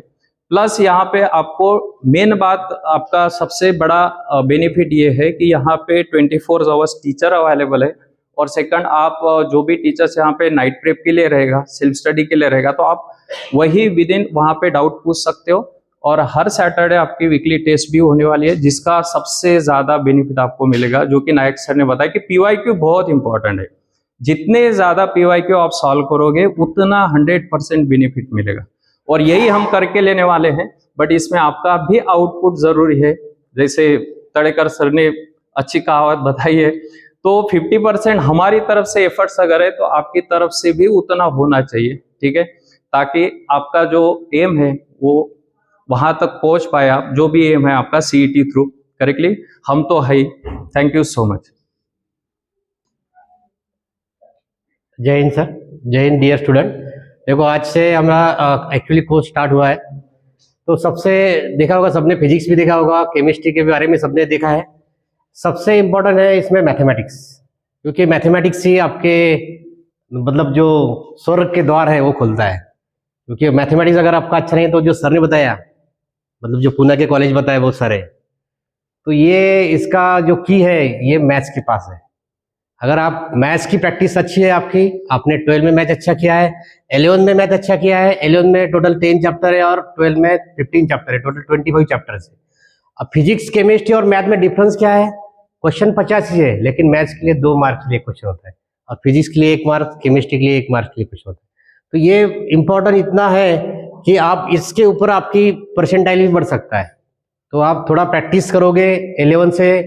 प्लस यहाँ पे आपको मेन बात, आपका सबसे बड़ा बेनिफिट ये है कि यहाँ पे 24 आवर्स टीचर अवेलेबल है। और सेकंड, आप जो भी टीचर्स यहाँ पे नाइट प्रेप के लिए रहेगा, सेल्फ स्टडी के लिए रहेगा, तो आप वही विद इन वहाँ पे डाउट पूछ सकते हो। और हर सैटरडे आपकी वीकली टेस्ट भी होने वाली है, जिसका सबसे ज्यादा बेनिफिट आपको मिलेगा, जो कि नायक सर ने बताया कि पीवाईक्यू बहुत इंपॉर्टेंट है। जितने ज्यादा पीवाईक्यू आप सॉल्व करोगे उतना 100% बेनिफिट मिलेगा। और यही हम करके लेने वाले हैं, बट इसमें आपका भी आउटपुट जरूरी है। जैसे तड़ेकर सर ने अच्छी कहावत बताई है, तो 50% हमारी तरफ से एफर्ट्स अगर है तो आपकी तरफ से भी उतना होना चाहिए, ठीक है, ताकि आपका जो एम है वो वहां तक पहुंच पाए। आप जो भी एम है आपका सीईटी थ्रू करेक्टली, हम तो है। Thank you so much.
जय हिंद सर, जय हिंद डियर स्टूडेंट। देखो आज से हमारा एक्चुअली कोर्स स्टार्ट हुआ है, तो सबसे देखा होगा सबने, फिजिक्स भी देखा होगा, केमिस्ट्री के बारे में सबने देखा है। सबसे इम्पोर्टेंट है इसमें मैथमेटिक्स, क्योंकि मैथमेटिक्स ही आपके मतलब जो स्वर्ग के द्वार है वो खुलता है। क्योंकि मैथमेटिक्स अगर आपका अच्छा नहीं है तो जो सर ने बताया, मतलब जो पुणे के कॉलेज बताया बहुत सारे, तो ये इसका जो की है ये मैथ्स के पास है। अगर आप मैथ्स की प्रैक्टिस अच्छी है आपकी, आपने 12 में मैथ अच्छा किया है, 11 में मैथ अच्छा किया है, 11 में टोटल 10 चैप्टर है और 12 में 15 चैप्टर है, टोटल 25 चैप्टर्स है। अब फिजिक्स, केमिस्ट्री और मैथ में डिफरेंस क्या है? क्वेश्चन 50 ही है, लेकिन मैथ्स के लिए 2 मार्क्स के लिए क्वेश्चन होता है और फिजिक्स के लिए 1 मार्क, केमिस्ट्री के लिए 1 मार्क के लिए क्वेश्चन होता है। तो ये इम्पोर्टेंट इतना है कि आप इसके ऊपर आपकी परसेंटाइल भी बढ़ सकता है। तो आप थोड़ा प्रैक्टिस करोगे 11 से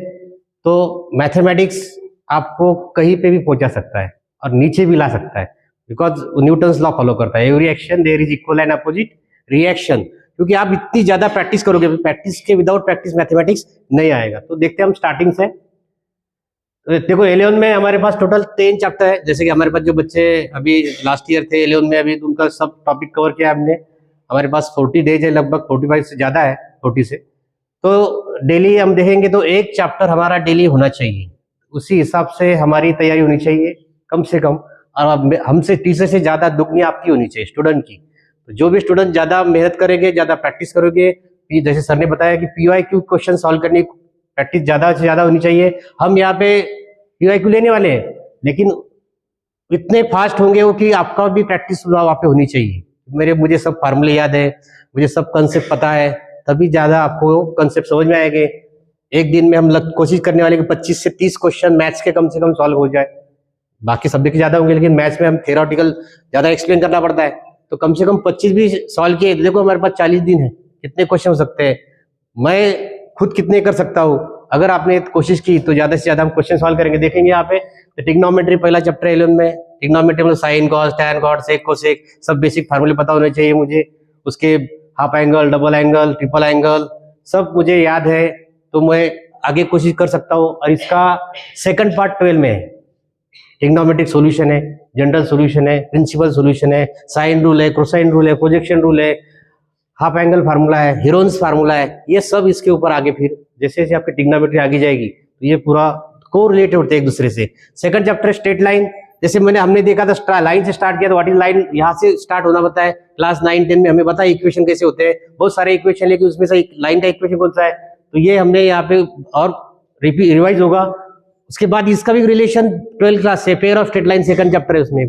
तो मैथमेटिक्स आपको कहीं पे भी पहुंचा सकता है और नीचे भी ला सकता है, बिकॉज न्यूटन्स लॉ फॉलो करता है, every action there is equal and opposite reaction. क्योंकि आप इतनी ज्यादा प्रैक्टिस करोगे, प्रैक्टिस के विदाउट प्रैक्टिस मैथमेटिक्स नहीं आएगा। तो देखते हैं हम स्टार्टिंग से। तो देखो 11 में हमारे पास टोटल 10 चैप्टर है। जैसे कि हमारे पास जो बच्चे अभी लास्ट ईयर थे 11 में, अभी उनका सब टॉपिक कवर किया हमने। हमारे पास 40 डेज है, लगभग 45 से ज्यादा है, 40 से। तो डेली हम देखेंगे तो 1 चैप्टर हमारा डेली होना चाहिए, उसी हिसाब से हमारी तैयारी होनी चाहिए कम से कम। और हमसे टीचर से ज्यादा दुगनी आपकी होनी चाहिए स्टूडेंट की। तो जो भी स्टूडेंट ज्यादा मेहनत करेंगे, ज्यादा प्रैक्टिस करोगे, जैसे सर ने बताया कि PYQ क्वेश्चन सॉल्व करने की प्रैक्टिस ज्यादा से ज्यादा होनी चाहिए। हम यहाँ पे PYQ लेने वाले हैं, लेकिन इतने फास्ट होंगे वो कि आपका भी प्रैक्टिस वहाँ पे होनी चाहिए। मुझे सब फार्मूले याद है, मुझे सब कंसेप्ट पता है, तभी ज्यादा आपको कंसेप्ट समझ में आएंगे। एक दिन में हम कोशिश करने वाले कि 25 से 30 क्वेश्चन मैथ्स के कम से कम सॉल्व हो जाए। बाकी सब्जेक्ट ज्यादा होंगे, लेकिन मैथ्स में हम थ्योरेटिकल ज्यादा एक्सप्लेन करना पड़ता है, तो कम से कम 25 भी सॉल्व किए। देखो हमारे पास 40 दिन है, कितने क्वेश्चन हो सकते हैं, मैं खुद कितने कर सकता हूँ। अगर आपने कोशिश की तो ज्यादा से ज्यादा हम क्वेश्चन सॉल्व करेंगे। देखेंगे यहाँ पे ट्रिग्नोमेट्री पहला चैप्टर 11 में। ट्रिग्नोमेट्री में साइन, कॉस, टैन, कॉट, सेक, कोसेक सब बेसिक फार्मूले पता होने चाहिए मुझे। उसके half angle, double angle, triple angle सब मुझे याद है, तो मैं आगे कोशिश कर सकता हूँ। और इसका सेकंड पार्ट 12 में है, ट्रिग्नोमेट्रिक सॉल्यूशन है, जनरल सॉल्यूशन है, प्रिंसिपल सॉल्यूशन है, साइन रूल है, कोसाइन रूल है, प्रोजेक्शन रूल है, हाफ एंगल फार्मूला है, हीरोन्स फार्मूला है, ये सब इसके ऊपर आगे फिर जैसे जैसे आपकी ट्रिग्नोमेट्री आगे जाएगी तो ये पूरा को रिलेटेड होते हैं एक दूसरे से। सेकंड चैप्टर स्ट्रेट लाइन, जैसे हमने देखा था लाइन से स्टार्ट किया, तो व्हाट इज लाइन, यहाँ से स्टार्ट होना पता है। क्लास 9-10 में हमें पता है इक्वेशन कैसे होते हैं, बहुत सारे इक्वेशन, लेकिन उसमें से लाइन का इक्वेशन कौन सा है, तो ये हमने यहाँ पे और रिवाइज होगा। उसके बाद इसका भी रिलेशन 12 क्लास से, pair of straight line second chapter है उसमें,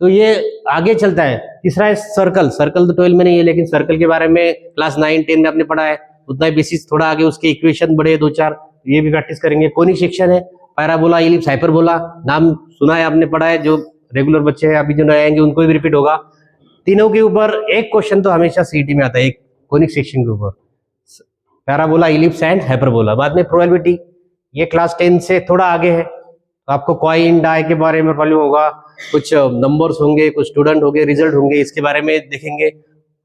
तो ये आगे चलता है। तीसरा है सर्कल, सर्कल तो 12 में नहीं है, लेकिन सर्कल के बारे में क्लास 9-10 में आपने पढ़ा है, उतना ही बेसिस थोड़ा आगे उसके इक्वेशन बड़े 2-4, ये भी प्रैक्टिस करेंगे। कोनिक सेक्शन है, पैराबोला, इलिप्स, हाइपरबोला, नाम सुना है आपने, पढ़ा है, जो रेगुलर बच्चे हैं अभी जो नए आएंगे उनको भी रिपीट होगा। तीनों के ऊपर एक क्वेश्चन तो हमेशा सीईटी में आता है, एक कोनिक सेक्शन के ऊपर, पैराबोला, इलिप्स एंड हाइपरबोला। बाद में प्रोबेबिलिटी, ये क्लास 10 से थोड़ा आगे है, तो आपको कॉइन डाई के बारे में मालूम होगा, कुछ नंबर्स होंगे, कुछ स्टूडेंट होंगे, रिजल्ट होंगे, इसके बारे में देखेंगे।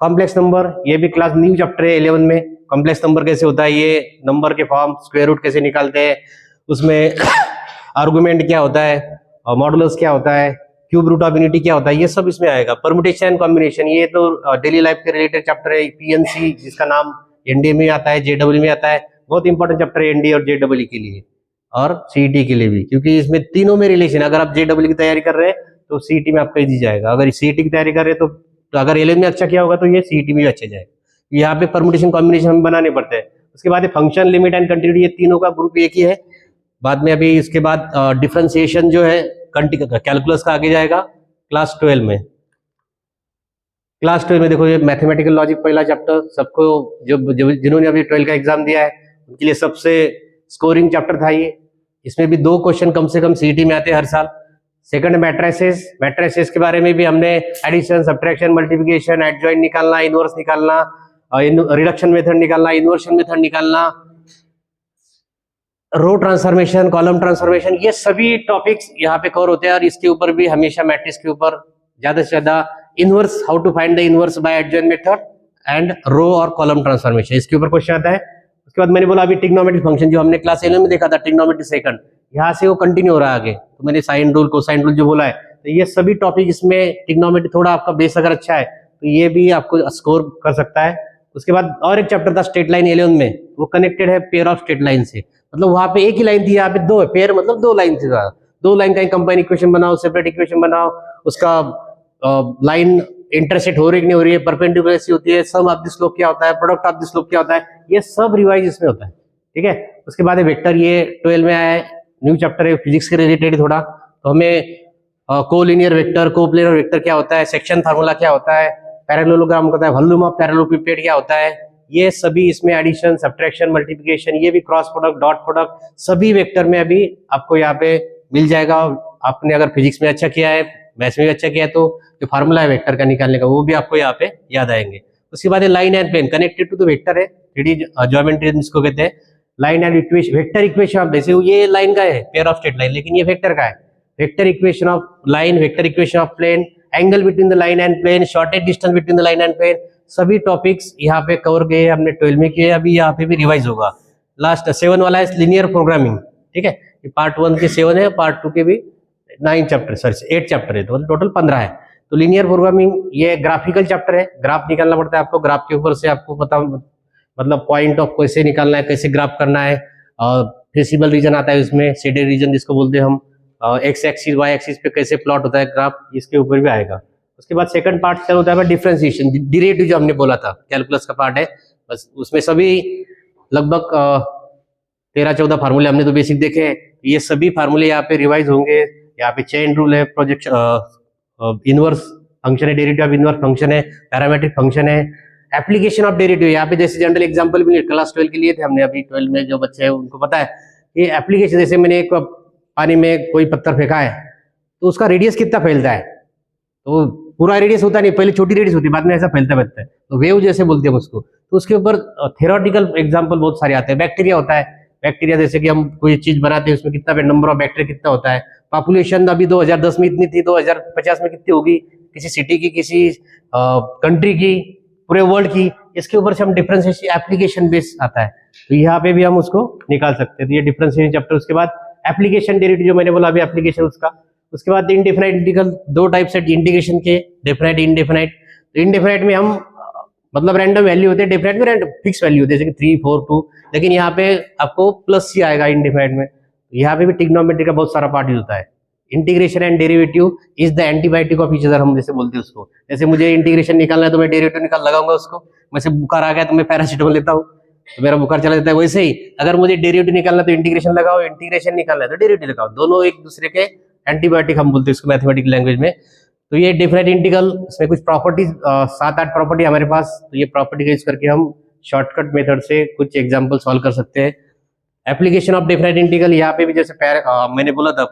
कॉम्प्लेक्स नंबर, ये भी क्लास न्यू चैप्टर है 11 में। कॉम्प्लेक्स नंबर कैसे होता है, ये नंबर के फॉर्म, स्क्वायर रूट कैसे निकालते हैं, उसमें आर्गुमेंट क्या होता है, और मॉडुलस क्या होता है, क्यूब रूट ऑफ यूनिटी क्या होता है, ये सब इसमें आएगा। परमुटेशन एंड कॉम्बिनेशन, ये तो डेली लाइफ के रिलेटेड चैप्टर है। PNC जिसका नाम एनडीए में आता है, JEE में आता है, बहुत इंपॉर्टेंट चैप्टर है एनडीए और JEE के लिए और सीईटी के लिए भी, क्योंकि इसमें तीनों में रिलेशन। अगर आप JEE की तैयारी कर रहे हैं तो सीईटी में आपका इजी जाएगा, अगर सीईटी की तैयारी कर रहे हैं तो अगर 11 में अच्छा किया होगा तो ये सीईटी में भी अच्छा जाएगा। यहाँ पे परमुटेशन कॉम्बिनेशन हम बनाने पड़ते हैं। उसके बाद फंक्शन, लिमिट एंड कंटिन्यूटी, ये तीनों का ग्रुप एक ही है। बाद में अभी इसके बाद डिफरेंशिएशन जो है कैलकुलस का आगे जाएगा क्लास 12 में। क्लास 12 में देखो ये मैथमेटिकल लॉजिक पहला चैप्टर, सबको जिन्होंने अभी 12 का एग्जाम दिया है उनके लिए सबसे स्कोरिंग चैप्टर था ये। इसमें भी 2 क्वेश्चन कम से कम सीईटी में आते हैं हर साल। सेकंड मैट्रिसेस, मैट्रिसेस के बारे में भी हमने एडिशन, सब्ट्रैक्शन, मल्टीप्लिकेशन, एडजॉइंट निकालना, इनवर्स निकालना, रिडक्शन मेथड निकालना, इन्वर्शन मेथड निकालना, रो ट्रांसफॉर्मेशन, कॉलम ट्रांसफॉर्मेशन, ये सभी टॉपिक्स यहाँ पे कवर होते हैं। और इसके ऊपर भी हमेशा मैट्रिक्स के ऊपर ज्यादा से ज्यादा inverse, how to find the inverse by adjoint method and row और कॉलम ट्रांसफॉर्मेशन, इसके ऊपर क्वेश्चन आता है। उसके बाद मैंने बोला अभी ट्रिग्नोमेट्रिक फंक्शन जो हमने क्लास 11 में देखा था, ट्रिग्नोमेट्री सेकंड, यहाँ से वो कंटिन्यू हो रहा है आगे। तो मैंने साइन रूल, कोसाइन रूल जो बोला है, तो ये सभी टॉपिक इसमें ट्रिग्नोमेट्री, थोड़ा आपका बेस अगर अच्छा है तो ये भी आपको स्कोर कर सकता है। उसके बाद और एक चैप्टर था स्ट्रेट लाइन 11 में, वो कनेक्टेड है पेयर ऑफ स्ट्रेट लाइन से। मतलब वहां पे एक ही लाइन थी, यहाँ पे दो है, पेयर मतलब दो लाइन थी, दो लाइन का कंबाइन इक्वेशन बनाओ, सेपरेट इक्वेशन बनाओ, उसका लाइन इंटरसेक्ट हो रही कि नहीं हो रही है, परपेंडिकुलर कैसी होती है, सम ऑफ द स्लोप क्या होता है, प्रोडक्ट ऑफ द स्लोप क्या होता है, ये सब रिवाइज इसमें होता है। ठीक है, उसके बाद वेक्टर, ये 12 में आया है, न्यू चैप्टर है, फिजिक्स के रिलेटेड थोड़ा, तो हमें कोलिनियर वेक्टर, कोप्लेनर वेक्टर क्या होता है, सेक्शन फार्मूला क्या होता है, पैरेललोग्राम होता है, वॉल्यूम ऑफ पैरेललोपिपेड क्या होता है, ये सभी इसमें एडिशन, सब्ट्रैक्शन, मल्टीप्लिकेशन, ये भी क्रॉस प्रोडक्ट, डॉट प्रोडक्ट, सभी वेक्टर में अभी आपको यहाँ पे मिल जाएगा। आपने अगर फिजिक्स में अच्छा किया है, मैथ्स में भी अच्छा किया है, तो जो फार्मूला है वेक्टर का निकालने का वो भी आपको यहाँ पे याद आएंगे। उसके बाद line and plane connected to the vector है, 3D ज्योमेट्री जिसको कहते हैं, line and equation, vector equation of, जैसे ये लाइन का है पेयर ऑफ स्ट्रेट लाइन, लेकिन ये वेक्टर का है, vector equation of line, vector equation of plane, angle between the line and plane, shortage distance between the line and plane, सभी topics यहाँ पे कवर गए, हमने 12 में किए, अभी यहाँ पे भी रिवाइज होगा। लास्ट 7 वाला है लिनियर प्रोग्रामिंग। ठीक है, पार्ट 1 के 7 है, पार्ट 2 के भी 9 चैप्टर, सॉरी 8 चैप्टर है, तो टोटल 15 है। तो लिनियर प्रोग्रामिंग ये ग्राफिकल चैप्टर है, ग्राफ निकालना पड़ता है आपको, ग्राफ के ऊपर से आपको पता मतलब पॉइंट ऑफ कैसे निकालना है, कैसे ग्राफ करना है, और फेसिबल रीजन आता है उसमें, शेडेड रीजन जिसको बोलते हैं हम, एक्स एक्सिस वाई एक्सिस पे कैसे प्लॉट होता है ग्राफ, इसके ऊपर भी आएगा। उसके बाद सेकंड पार्ट चल होता है डिफरेंशिएशन, डेरिवेटिव जो हमने बोला था, कैलकुलस का पार्ट है, बस उसमें सभी लगभग 13-14 फार्मूले हमने तो बेसिक देखे हैं, ये सभी फार्मूले यहाँ पे रिवाइज होंगे। यहाँ पे चेन रूल है, प्रोजेक्शन, इनवर्स फंक्शन है, डेरिवेटिव ऑफ इनवर्स फंक्शन है, पैरामेट्रिक फंक्शन है, एप्लीकेशन ऑफ डेरिवेटिव, यहाँ पे जैसे जनरल एग्जांपल भी क्लास 12 के लिए थे हमने, अभी 12 में जो बच्चे हैं उनको पता है ये एप्लीकेशन, जैसे मैंने एक पानी में कोई पत्थर फेंका है तो उसका रेडियस कितना फैलता है, तो पूरा रेडियस होता नहीं, पहले छोटी रेडियस होती है, बाद में ऐसा फैलता है, तो वेव जैसे बोलते हैं उसको। तो उसके ऊपर थ्योरेटिकल एग्जांपल बहुत सारे आते हैं। बैक्टीरिया होता है, बैक्टीरिया जैसे कि हम कोई चीज बनाते हैं उसमें कितना नंबर ऑफ बैक्टीरिया कितना होता है, पॉपुलेशन अभी 2010 में इतनी थी, 2050 में कितनी होगी, किसी सिटी की, किसी कंट्री की, पूरे वर्ल्ड की, इसके ऊपर से हम डिफरेंशिएशन एप्लीकेशन बेस आता है, तो यहाँ पे भी हम उसको निकाल सकते हैं। तो ये डिफरेंशिएशन चैप्टर, उसके बाद एप्लीकेशन डेरिवेटिव जो मैंने बोला अभी एप्लीकेशन उसका, उसके बाद इनडेफिनाइट इंटीग्रल, दो टाइप से इंटीग्रेशन के, डेफिनाइट इनडेफिनाइट। तो इनडेफिनाइट में हम मतलब रैंडम वैल्यू होते हैं, डेफिनाइट में रैंडम फिक्स वैल्यू होती है, जैसे कि 3, 4, 2, लेकिन यहाँ पे आपको प्लस ही आएगा इनडेफिनाइट में। यहाँ पे भी ट्रिग्नोमेट्री का बहुत सारा पार्ट यूज होता है। Integration and derivative is the antibiotic of each other, हम जैसे बोलते हैं उसको। जैसे मुझे इंटीग्रेशन निकालना है तो मैं डेरिवेटिव निकाल लगाऊंगा उसको, वैसे बुखार आ गया तो मैं पैरासिटामोल लेता हूँ तो मेरा बुखार चला जाता है, वैसे ही अगर मुझे डेरिवेटिव निकालना तो इंटीग्रेशन लगाओ, इंटीग्रेशन निकालना है तो डेरिवेटिव लगाओ, दोनों एक दूसरे के एंटीबायोटिक हम बोलते हैं इसको मैथमेटिकल लैंग्वेज में। तो ये डिफरेंट इंटीग्रल, इसमें कुछ प्रॉपर्टीज 7-8 प्रॉपर्टी हमारे पास, तो ये प्रॉपर्टी का यूज करके हम शॉर्टकट मेथड से कुछ एग्जाम्पल सॉल्व कर सकते हैं। एप्लीकेशन ऑफ डिफरेंट इंटीग्रल, यहाँ पे भी जैसे मैंने बोला था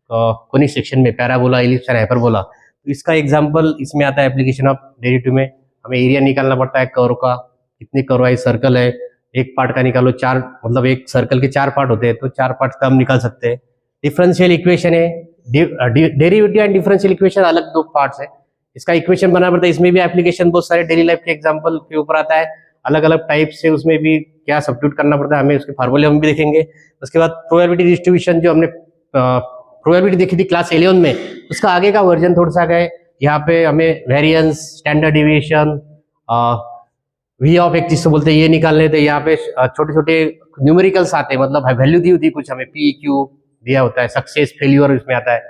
कोनिक सेक्शन में पैराबोला, इलिप्स एंड हाइपरबोला, तो इसका एग्जांपल इसमें आता है। एप्लीकेशन ऑफ डेरिवेटिव में हमें एरिया निकालना पड़ता है कर्व का, कितने कर्व है, सर्कल है, एक पार्ट का निकालो, 4 मतलब एक सर्कल के 4 पार्ट होते हैं तो 4 पार्ट का हम निकाल सकते हैं। डिफरेंशियल इक्वेशन है, डेरिवेटिव एंड डिफरेंशियल इक्वेशन अलग 2 पार्ट्स है, इसका इक्वेशन बनाना पड़ता है। इसमें भी एप्लीकेशन बहुत सारे डेली लाइफ के एग्जांपल के ऊपर आता है, अलग अलग टाइप से उसमें भी क्या सब्स्टिट्यूट करना पड़ता है हमें, उसके फार्मूले हम भी देखेंगे। उसके बाद प्रोबेबिलिटी डिस्ट्रीब्यूशन, जो हमने प्रोबेबिलिटी देखी थी क्लास 11 में, उसका आगे का वर्जन थोड़ा सा गए। यहाँ पे हमें variance, standard deviation, V of X जिसको बोलते हैं ये निकालने थे। यहाँ पे छोटे छोटे न्यूमेरिकल्स आते हैं, मतलब वैल्यू दी होती है कुछ, हमें पी क्यू दिया होता है, सक्सेस फेल्यूर इसमें आता है।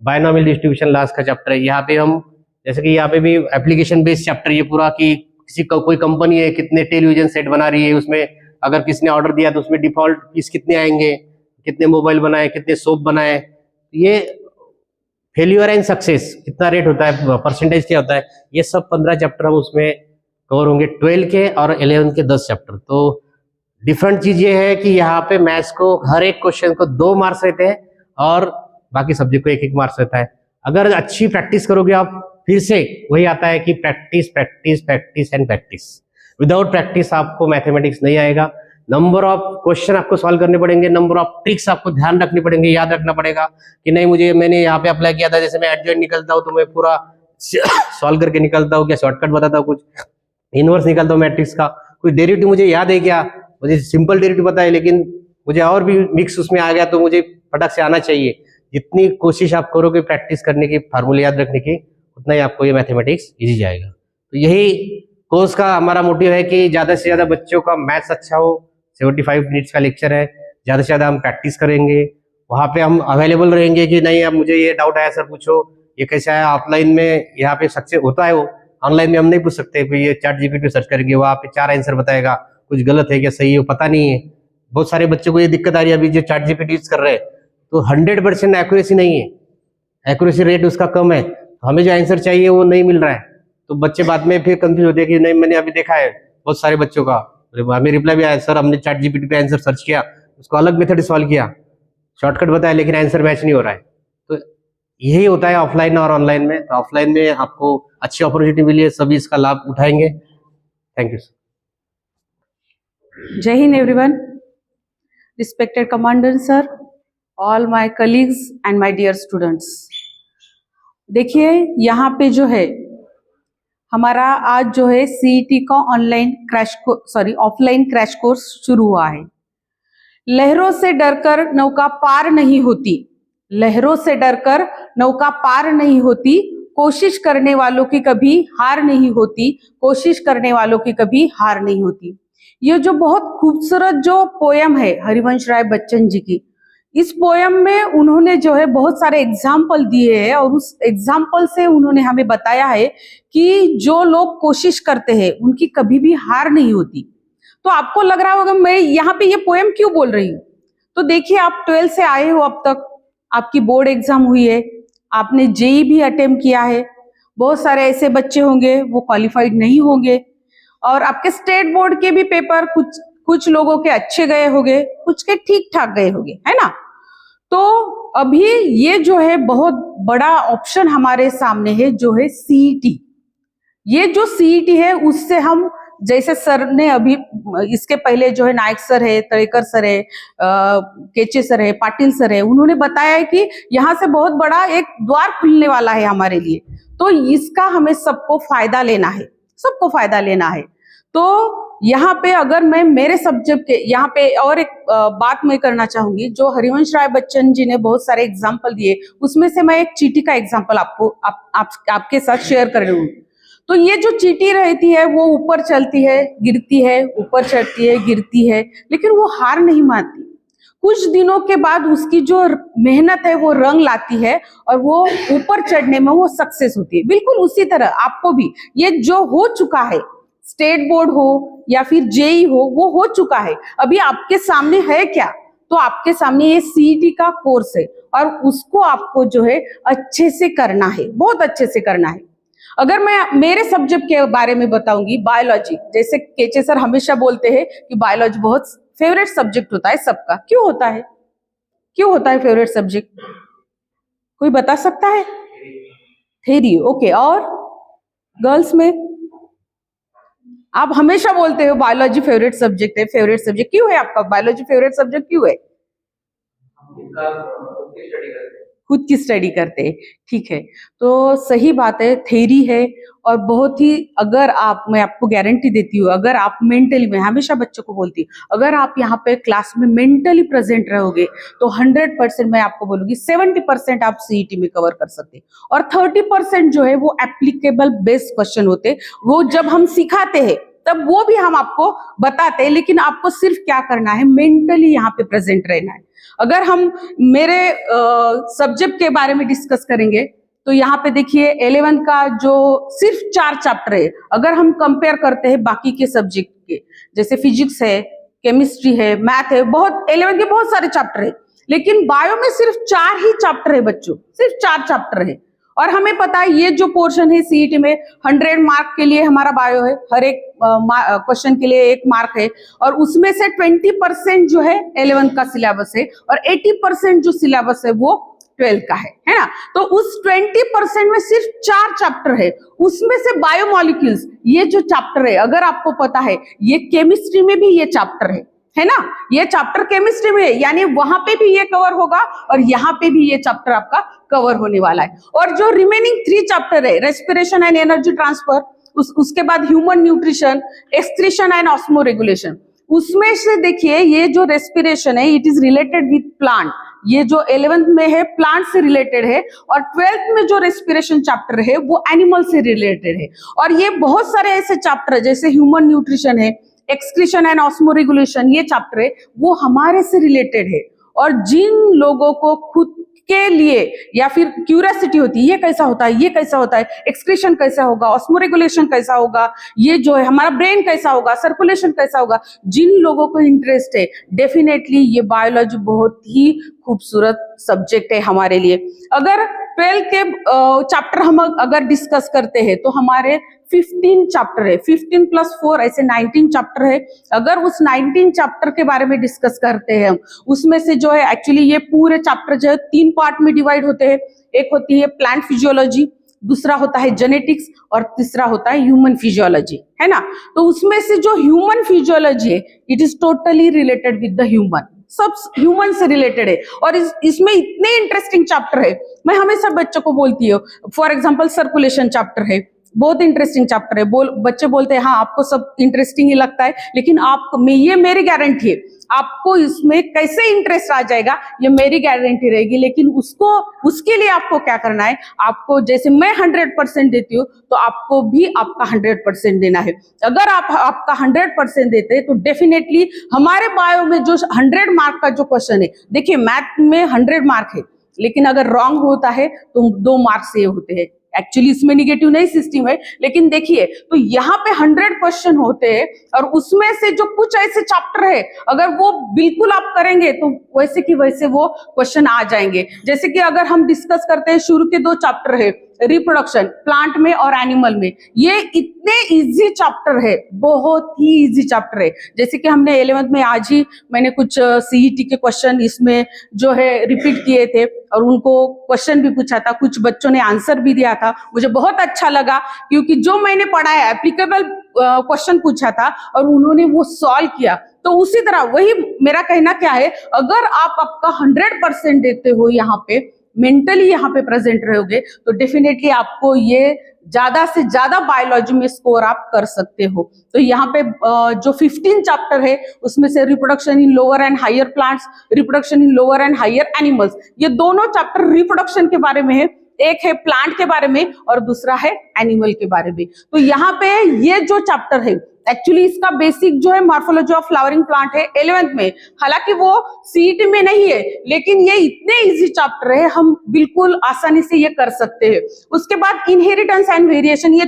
बायनोमियल डिस्ट्रीब्यूशन लास्ट का चैप्टर है। यहाँ पे हम जैसे कि यहाँ पे भी एप्लीकेशन बेस्ड चैप्टर ये पूरा, कि किसी कोई कंपनी है कितने टेलीविजन सेट बना रही है, उसमें अगर किसने ऑर्डर दिया तो उसमें डिफॉल्ट पीस कितने आएंगे, कितने मोबाइल बनाए, कितने सोप बनाए, ये फेल्यूर एंड सक्सेस कितना रेट होता है, परसेंटेज क्या होता है, ये सब 15 चैप्टर हम उसमें कवर होंगे, 12 के और 11 के 10 चैप्टर। तो डिफरेंट चीज ये है कि यहाँ पे मैथ्स को हर एक क्वेश्चन को 2 मार्क्स रहते हैं और बाकी सब्जेक्ट को 1-1 मार्क्स रहता है। अगर अच्छी प्रैक्टिस करोगे आप, फिर से वही आता है कि practice practice practice and practice. Without practice आपको मैथमेटिक्स नहीं आएगा। नंबर ऑफ क्वेश्चन आपको सॉल्व करने पड़ेंगे, नंबर ऑफ ट्रिक्स आपको ध्यान रखनी पड़ेंगे, याद रखना पड़ेगा कि नहीं मैंने यहाँ पे अप्लाई किया था, जैसे मैं एडजॉइंट निकलता हूँ तो मैं पूरा सॉल्व करके निकलता हूँ क्या, शॉर्टकट बताता हूँ, कुछ इनवर्स निकलता हूँ मैट्रिक्स का, कुछ डेरिवेटिव मुझे याद है क्या, मुझे सिंपल डेरिवेटिव पता है लेकिन मुझे और भी मिक्स उसमें आ गया तो मुझे फटक से आना चाहिए। जितनी कोशिश आप करोगे प्रैक्टिस करने की, फार्मूले याद रखने की, उतना ही आपको ये मैथमेटिक्स इजी जाएगा। तो यही कोर्स का हमारा मोटिव है कि ज्यादा से ज्यादा बच्चों का मैथ्स अच्छा हो। 75 मिनट्स का लेक्चर है, ज़्यादा से ज़्यादा हम प्रैक्टिस करेंगे, वहाँ पे हम अवेलेबल रहेंगे कि नहीं अब मुझे ये डाउट आया सर पूछो, ये कैसे आया। ऑफलाइन में यहाँ पे सक्सेस होता है, वो ऑनलाइन में हम नहीं पूछ सकते, कोई ये चैट जीपीटी पे सर्च करेंगे, वहाँ पे 4 आंसर बताएगा, कुछ गलत है क्या सही है वो पता नहीं है। बहुत सारे बच्चों को ये दिक्कत आ रही है अभी जो चैट जीपीटी यूज कर रहे हैं, तो 100% एक्यूरेसी नहीं है, एक्यूरेसी रेट उसका कम है, तो हमें जो आंसर चाहिए वो नहीं मिल रहा है। तो बच्चे बाद में फिर कंफ्यूज होते हैं कि नहीं मैंने अभी देखा है बहुत सारे बच्चों का, हमें रिप्लाई भी आया सर हमने चैट जीपीटी पे आंसर सर्च किया, उसको अलग मेथड सॉल्व किया, शॉर्टकट बताया लेकिन आंसर मैच नहीं हो रहा है। तो यही होता है ऑफलाइन और ऑनलाइन में। तो ऑफलाइन में आपको अच्छी अपॉर्चुनिटी मिली है, सभी इसका लाभ उठाएंगे। Thank you sir.
Jai Hind everyone, respected commandant sir, all my colleagues and my dear students. देखिए यहाँ पे जो है हमारा आज जो है सीईटी का ऑफलाइन क्रैश कोर्स शुरू हुआ है। लहरों से डरकर नौका पार नहीं होती, लहरों से डरकर नौका पार नहीं होती, कोशिश करने वालों की कभी हार नहीं होती, कोशिश करने वालों की कभी हार नहीं होती। ये जो बहुत खूबसूरत जो पोयम है हरिवंश राय बच्चन जी की, इस पोयम में उन्होंने जो है बहुत सारे एग्जाम्पल दिए हैं और उस एग्जाम्पल से उन्होंने हमें बताया है कि जो लोग कोशिश करते हैं उनकी कभी भी हार नहीं होती। तो आपको लग रहा होगा मैं यहाँ पे ये पोयम क्यों बोल रही हूँ, तो देखिए आप 12th से आए हो, अब तक आपकी बोर्ड एग्जाम हुई है, आपने जेई भी अटेम्प्ट किया है, बहुत सारे ऐसे बच्चे होंगे वो क्वालिफाइड नहीं होंगे, और आपके स्टेट बोर्ड के भी पेपर कुछ लोगों के अच्छे गए होंगे, कुछ के ठीक ठाक गए होंगे, है ना। तो अभी ये जो है बहुत बड़ा ऑप्शन हमारे सामने है जो है सीईटी। ये जो सीईटी है उससे हम, जैसे सर ने अभी इसके पहले जो है नायक सर है, तळेकर सर है, केचे सर है, पाटिल सर है, उन्होंने बताया है कि यहाँ से बहुत बड़ा एक द्वार खुलने वाला है हमारे लिए। तो इसका हमें सबको फायदा लेना है, सबको फायदा लेना है। तो यहाँ पे अगर मैं मेरे सब्जेक्ट के यहाँ पे और एक बात मैं करना चाहूंगी, जो हरिवंश राय बच्चन जी ने बहुत सारे एग्जाम्पल दिए, उसमें से मैं एक चींटी का एग्जाम्पल आपके साथ शेयर कर रही हूँ। तो ये जो चींटी रहती है वो ऊपर चलती है, गिरती है, ऊपर चढ़ती है, गिरती है, लेकिन वो हार नहीं मानती। कुछ दिनों के बाद उसकी जो मेहनत है वो रंग लाती है और वो ऊपर चढ़ने में वो सक्सेस होती है। बिल्कुल उसी तरह आपको भी ये जो हो चुका है, स्टेट बोर्ड हो या फिर जेई हो, वो चुका है। अभी आपके सामने है क्या, तो आपके सामने ये सीईटी का कोर्स है और उसको आपको जो है अच्छे से करना है, बहुत अच्छे से करना है। अगर मैं मेरे सब्जेक्ट के बारे में बताऊंगी, बायोलॉजी, जैसे केचे सर हमेशा बोलते हैं कि बायोलॉजी बहुत फेवरेट सब्जेक्ट होता है सबका। क्यों होता है, क्यों होता है फेवरेट सब्जेक्ट, कोई बता सकता है? Theory, okay. और गर्ल्स में आप हमेशा बोलते हो बायोलॉजी फेवरेट सब्जेक्ट है, फेवरेट सब्जेक्ट क्यों है आपका बायोलॉजी फेवरेट सब्जेक्ट क्यों है? खुद की स्टडी करते हैं, ठीक है। तो सही बात है, थ्योरी है और बहुत ही, अगर आप, मैं आपको गारंटी देती हूँ, अगर आप मेंटली, मैं हमेशा बच्चों को बोलती हूँ, अगर आप यहाँ पे क्लास में मेंटली प्रेजेंट रहोगे तो 100% मैं आपको बोलूंगी 70% आप सीईटी में कवर कर सकते हैं। और 30% जो है वो एप्लीकेबल बेस्ड क्वेश्चन होते, वो जब हम सिखाते हैं तब वो भी हम आपको बताते हैं, लेकिन आपको सिर्फ क्या करना है, मेंटली यहाँ पे प्रेजेंट रहना है। अगर हम मेरे सब्जेक्ट के बारे में डिस्कस करेंगे तो यहाँ पे देखिए 11 का जो सिर्फ 4 चैप्टर है, अगर हम कंपेयर करते हैं बाकी के सब्जेक्ट के, जैसे फिजिक्स है, केमिस्ट्री है, मैथ है, बहुत 11 के बहुत सारे चैप्टर है, लेकिन बायो में सिर्फ 4 ही चैप्टर है बच्चों, सिर्फ 4 चैप्टर है। और हमें पता है ये जो पोर्शन है सीईटी में 100 मार्क के लिए हमारा बायो है, हर एक क्वेश्चन के लिए 1 मार्क है, और उसमें से 20% जो है 11 का सिलेबस है और 80% जो सिलेबस है वो 12 का है ना। तो उस 20% में सिर्फ 4 चैप्टर है, उसमें से बायोमोलिक्यूल्स ये जो चैप्टर है, अगर आपको पता है ये केमिस्ट्री में भी ये चैप्टर है ना, ये चैप्टर केमिस्ट्री में है, यानी वहां पे भी ये कवर होगा और यहाँ पे भी ये चैप्टर आपका कवर होने वाला है। और जो रिमेनिंग 3 चैप्टर है, रेस्पिरेशन एंड एनर्जी ट्रांसफर, उसके बाद human nutrition, excretion and osmo regulation, उसमें से देखिए ये जो रेस्पिरेशन है it is related with plant, ये जो 11th में है प्लांट से रिलेटेड है, और 12th में जो रेस्पिरेशन चैप्टर है वो एनिमल से रिलेटेड है। और ये बहुत सारे ऐसे चैप्टर है जैसे ह्यूमन न्यूट्रिशन है, एक्सक्रीशन एंड ऑस्मोरेगुलेशन ये चैप्टर है, वो हमारे से रिलेटेड है। और जिन लोगों को खुद के लिए या फिर क्यूरियोसिटी होती है, ये कैसा होता है, ये कैसा होता है, एक्सक्रीशन कैसा होगा, ऑस्मोरेगुलेशन कैसा होगा, ये जो है हमारा ब्रेन कैसा होगा, सर्कुलेशन कैसा होगा, जिन लोगों को इंटरेस्ट है, डेफिनेटली ये बायोलॉजी बहुत ही खूबसूरत सब्जेक्ट है हमारे लिए। अगर 12 के चैप्टर हम अगर डिस्कस करते हैं तो हमारे 15 चैप्टर है, 15 + 4 ऐसे 19 चैप्टर है। अगर उस 19 चैप्टर के बारे में डिस्कस करते हैं हम, उसमें से जो है एक्चुअली ये पूरे चैप्टर जो है 3 पार्ट में डिवाइड होते हैं। एक होती है प्लांट फिजियोलॉजी, दूसरा होता है जेनेटिक्स और तीसरा होता है ह्यूमन फिजियोलॉजी, है ना। तो उसमें से जो ह्यूमन फिजियोलॉजी है, it is totally related with the human, सब ह्यूमन से रिलेटेड है। और इसमें इतने इंटरेस्टिंग चैप्टर है, मैं हमेशा बच्चों को बोलती हूँ। फॉर एग्जांपल सर्कुलेशन चैप्टर है, बहुत इंटरेस्टिंग चैप्टर है। बच्चे बोलते हैं हाँ आपको सब इंटरेस्टिंग ही लगता है, लेकिन ये मेरी गारंटी है, आपको इसमें कैसे इंटरेस्ट आ जाएगा ये मेरी गारंटी रहेगी। लेकिन उसके लिए आपको क्या करना है, आपको जैसे मैं 100% देती हूँ तो आपको भी आपका 100% देना है। अगर आप आपका 100% देते हैं तो डेफिनेटली हमारे बायो में जो 100 मार्क का जो क्वेश्चन है, देखिए मैथ में 100 मार्क है, लेकिन अगर रॉन्ग होता है तो 2 मार्क से होते हैं। एक्चुअली इसमें निगेटिव नहीं सिस्टम है, लेकिन देखिए तो यहाँ पे 100 क्वेश्चन होते हैं और उसमें से जो कुछ ऐसे चैप्टर है अगर वो बिल्कुल आप करेंगे तो वैसे की वैसे वो क्वेश्चन आ जाएंगे। जैसे कि अगर हम डिस्कस करते हैं शुरू के 2 चैप्टर है, रिप्रोडक्शन प्लांट में और एनिमल में, ये इतने इजी चैप्टर है, बहुत ही इजी चैप्टर है। जैसे कि हमने 11th में आज ही मैंने कुछ सीईटी के क्वेश्चन इसमें जो है रिपीट किए थे और उनको क्वेश्चन भी पूछा था, कुछ बच्चों ने आंसर भी दिया था। मुझे बहुत अच्छा लगा क्योंकि जो मैंने पढ़ा है एप्लीकेबल क्वेश्चन पूछा था और उन्होंने वो सॉल्व किया। तो उसी तरह वही मेरा कहना क्या है, अगर आप आपका 100% देते हो, यहाँ पे मेंटली यहाँ पे प्रेजेंट रहोगे तो डेफिनेटली आपको ये ज्यादा से ज्यादा बायोलॉजी में स्कोर आप कर सकते हो। तो यहाँ पे जो 15 चैप्टर है उसमें से reproduction in lower and higher plants, reproduction in lower and higher animals, ये दोनों चैप्टर रिप्रोडक्शन के बारे में है। एक है प्लांट के बारे में और दूसरा है एनिमल के बारे में। तो यहाँ पे ये जो चैप्टर है एक्चुअली इसका बेसिक जो है मॉर्फोलॉजी ऑफ फ्लावरिंग प्लांट है 11th में, हालांकि वो सीईटी में नहीं है, लेकिन ये इतने इजी चैप्टर है, हम बिल्कुल आसानी से ये कर सकते हैं। उसके बाद इनहेरिटेंस एंड वेरिएशन, ये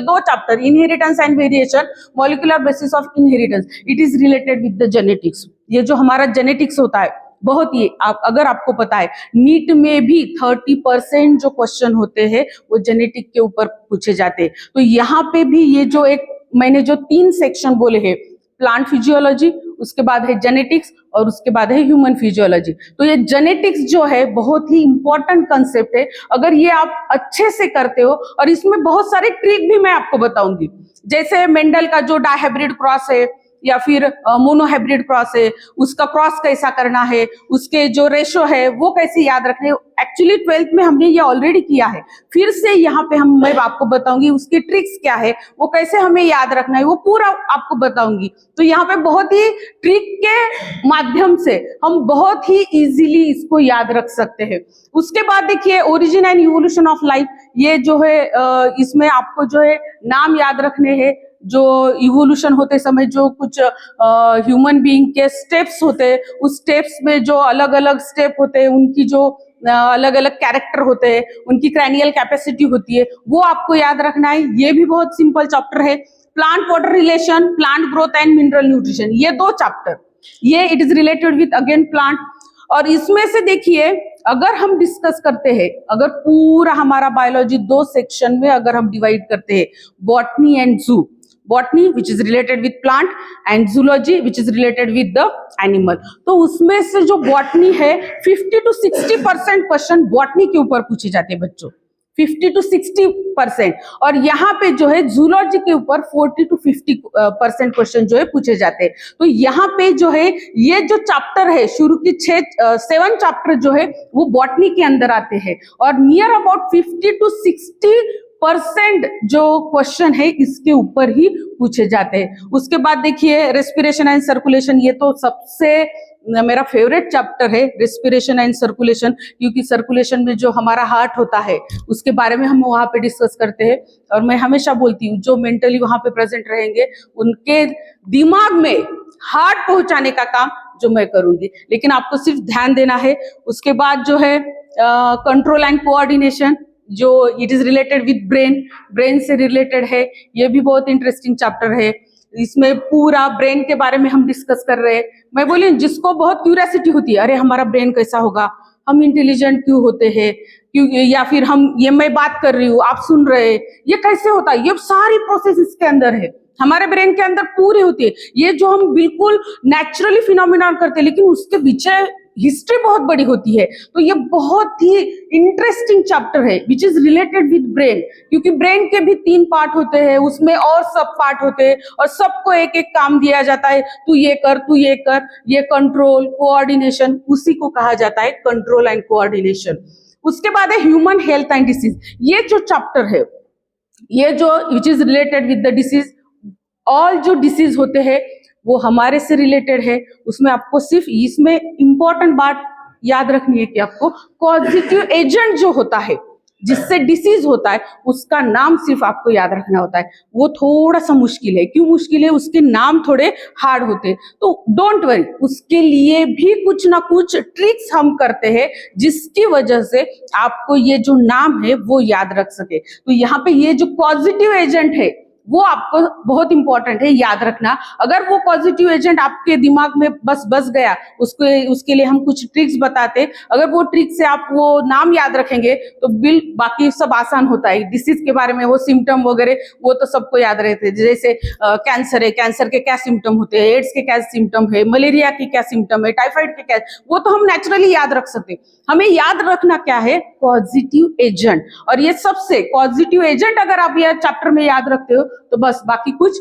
2 chapter, inheritance and variation, molecular basis of inheritance, it is related with the genetics. ये जो हमारा जेनेटिक्स होता है बहुत ही अगर आपको पता है नीट में भी 30% जो क्वेश्चन होते हैं वो जेनेटिक के ऊपर पूछे जाते हैं। तो यहाँ पे भी ये जो एक मैंने जो 3 सेक्शन बोले हैं, प्लांट फिजियोलॉजी, उसके बाद है जेनेटिक्स और उसके बाद है ह्यूमन फिजियोलॉजी। तो ये जेनेटिक्स जो है बहुत ही इंपॉर्टेंट कंसेप्ट है, अगर ये आप अच्छे से करते हो। और इसमें बहुत सारे ट्रिक भी मैं आपको बताऊंगी, जैसे मेंडल का जो डायहाइब्रिड क्रॉस है या फिर मोनोहाइब्रिड क्रॉस है, उसका क्रॉस कैसा करना है, उसके जो रेशो है वो कैसे याद रखने। एक्चुअली 12th में हमने ये ऑलरेडी किया है, फिर से यहाँ पे मैं आपको बताऊंगी उसकी ट्रिक्स क्या है, वो कैसे हमें याद रखना है, वो पूरा आपको बताऊंगी। तो यहाँ पे बहुत ही ट्रिक के माध्यम से हम बहुत ही इजीली इसको याद रख सकते हैं। उसके बाद देखिए origin and evolution of life, ये जो है इसमें आपको जो है नाम याद रखने हैं, जो इवोल्यूशन होते समय जो कुछ ह्यूमन बीइंग के स्टेप्स होते हैं, उस स्टेप्स में जो अलग अलग स्टेप होते हैं, उनकी जो अलग अलग कैरेक्टर होते हैं, उनकी क्रैनियल कैपेसिटी होती है, वो आपको याद रखना है। ये भी बहुत सिंपल चैप्टर है। Plant water relation, plant growth and mineral nutrition, ये 2 चैप्टर, ये it is related with again plant. और इसमें से देखिए अगर हम डिस्कस करते हैं, अगर पूरा हमारा बायोलॉजी 2 सेक्शन में अगर हम डिवाइड करते हैं, बॉटनी एंड जू, botany which is related with plant and zoology which is related with the animal, तो उसमें से जो बॉटनी है 50 to 60% क्वेश्चन बॉटनी के ऊपर पूछे जाते हैं बच्चों, 50 to 60%। और यहाँ पे जो है जूलॉजी के ऊपर 40 to 50% क्वेश्चन जो है पूछे जाते हैं। तो यहाँ पे जो है ये जो चैप्टर है शुरू की 7 चैप्टर जो है वो बॉटनी के अंदर आते हैं और नियर अबाउट 50 to 60 परसेंट जो क्वेश्चन है इसके ऊपर ही पूछे जाते हैं। उसके बाद देखिए रेस्पिरेशन एंड सर्कुलेशन, ये तो सबसे मेरा फेवरेट चैप्टर है, रेस्पिरेशन एंड सर्कुलेशन, क्योंकि सर्कुलेशन में जो हमारा हार्ट होता है उसके बारे में हम वहाँ पे डिस्कस करते हैं। और मैं हमेशा बोलती हूँ जो मेंटली वहाँ पे प्रेजेंट रहेंगे उनके दिमाग में हार्ट पहुंचाने का काम जो मैं करूंगी, लेकिन आपको सिर्फ ध्यान देना है। उसके बाद जो है कंट्रोल एंड कोऑर्डिनेशन, जो it is related with brain, brain से रिलेटेड है, ये भी बहुत इंटरेस्टिंग चैप्टर है। इसमें पूरा ब्रेन के बारे में हम डिस्कस कर रहे हैं। मैं बोली जिसको बहुत क्यूरियोसिटी होती है, अरे हमारा ब्रेन कैसा होगा, हम इंटेलिजेंट क्यों होते हैं, क्यों, या फिर हम ये मैं बात कर रही हूँ आप सुन रहे हैं, ये कैसे होता है, ये सारी प्रोसेस इसके अंदर है, हमारे ब्रेन के अंदर पूरी होती है। ये जो हम बिल्कुल नेचुरली फिनोमिना करते हैं, लेकिन उसके पीछे हिस्ट्री बहुत बड़ी होती है। तो ये बहुत ही इंटरेस्टिंग चैप्टर है which is related with brain, क्योंकि ब्रेन के भी 3 पार्ट होते हैं, उसमें और सब पार्ट होते हैं और सबको एक एक काम दिया जाता है, तू ये कर, तू ये कर। ये कंट्रोल कोऑर्डिनेशन, उसी को कहा जाता है कंट्रोल एंड कोऑर्डिनेशन। उसके बाद है ह्यूमन हेल्थ एंड डिसीज। ये जो चैप्टर है, ये जो which is related with the disease, all जो डिसीज होते हैं वो हमारे से रिलेटेड है। उसमें आपको सिर्फ इसमें इंपॉर्टेंट बात याद रखनी है कि आपको कॉजेटिव एजेंट जो होता है जिससे डिसीज होता है उसका नाम सिर्फ आपको याद रखना होता है। वो थोड़ा सा मुश्किल है। क्यों मुश्किल है? उसके नाम थोड़े हार्ड होते हैं। तो डोंट वरी, उसके लिए भी कुछ ना कुछ ट्रिक्स हम करते हैं जिसकी वजह से आपको ये जो नाम है वो याद रख सके। तो यहाँ पे ये जो पॉजिटिव एजेंट है वो आपको बहुत इंपॉर्टेंट है याद रखना। अगर वो पॉजिटिव एजेंट आपके दिमाग में बस गया, उसके लिए हम कुछ ट्रिक्स बताते, अगर वो ट्रिक से आप वो नाम याद रखेंगे तो बाकी सब आसान होता है। डिसीज के बारे में वो सिम्टम वगैरह वो तो सबको याद रहते हैं, जैसे कैंसर है, कैंसर के क्या सिम्टम होते हैं, एड्स के क्या सिम्टम है, मलेरिया के क्या सिम्टम है, टाइफाइड के क्या, वो तो हम नेचुरली याद रख सकते। हमें याद रखना क्या है? Positive agent. और ये सबसे पॉजिटिव एजेंट अगर आप ये चैप्टर में याद रखते हो तो बस बाकी कुछ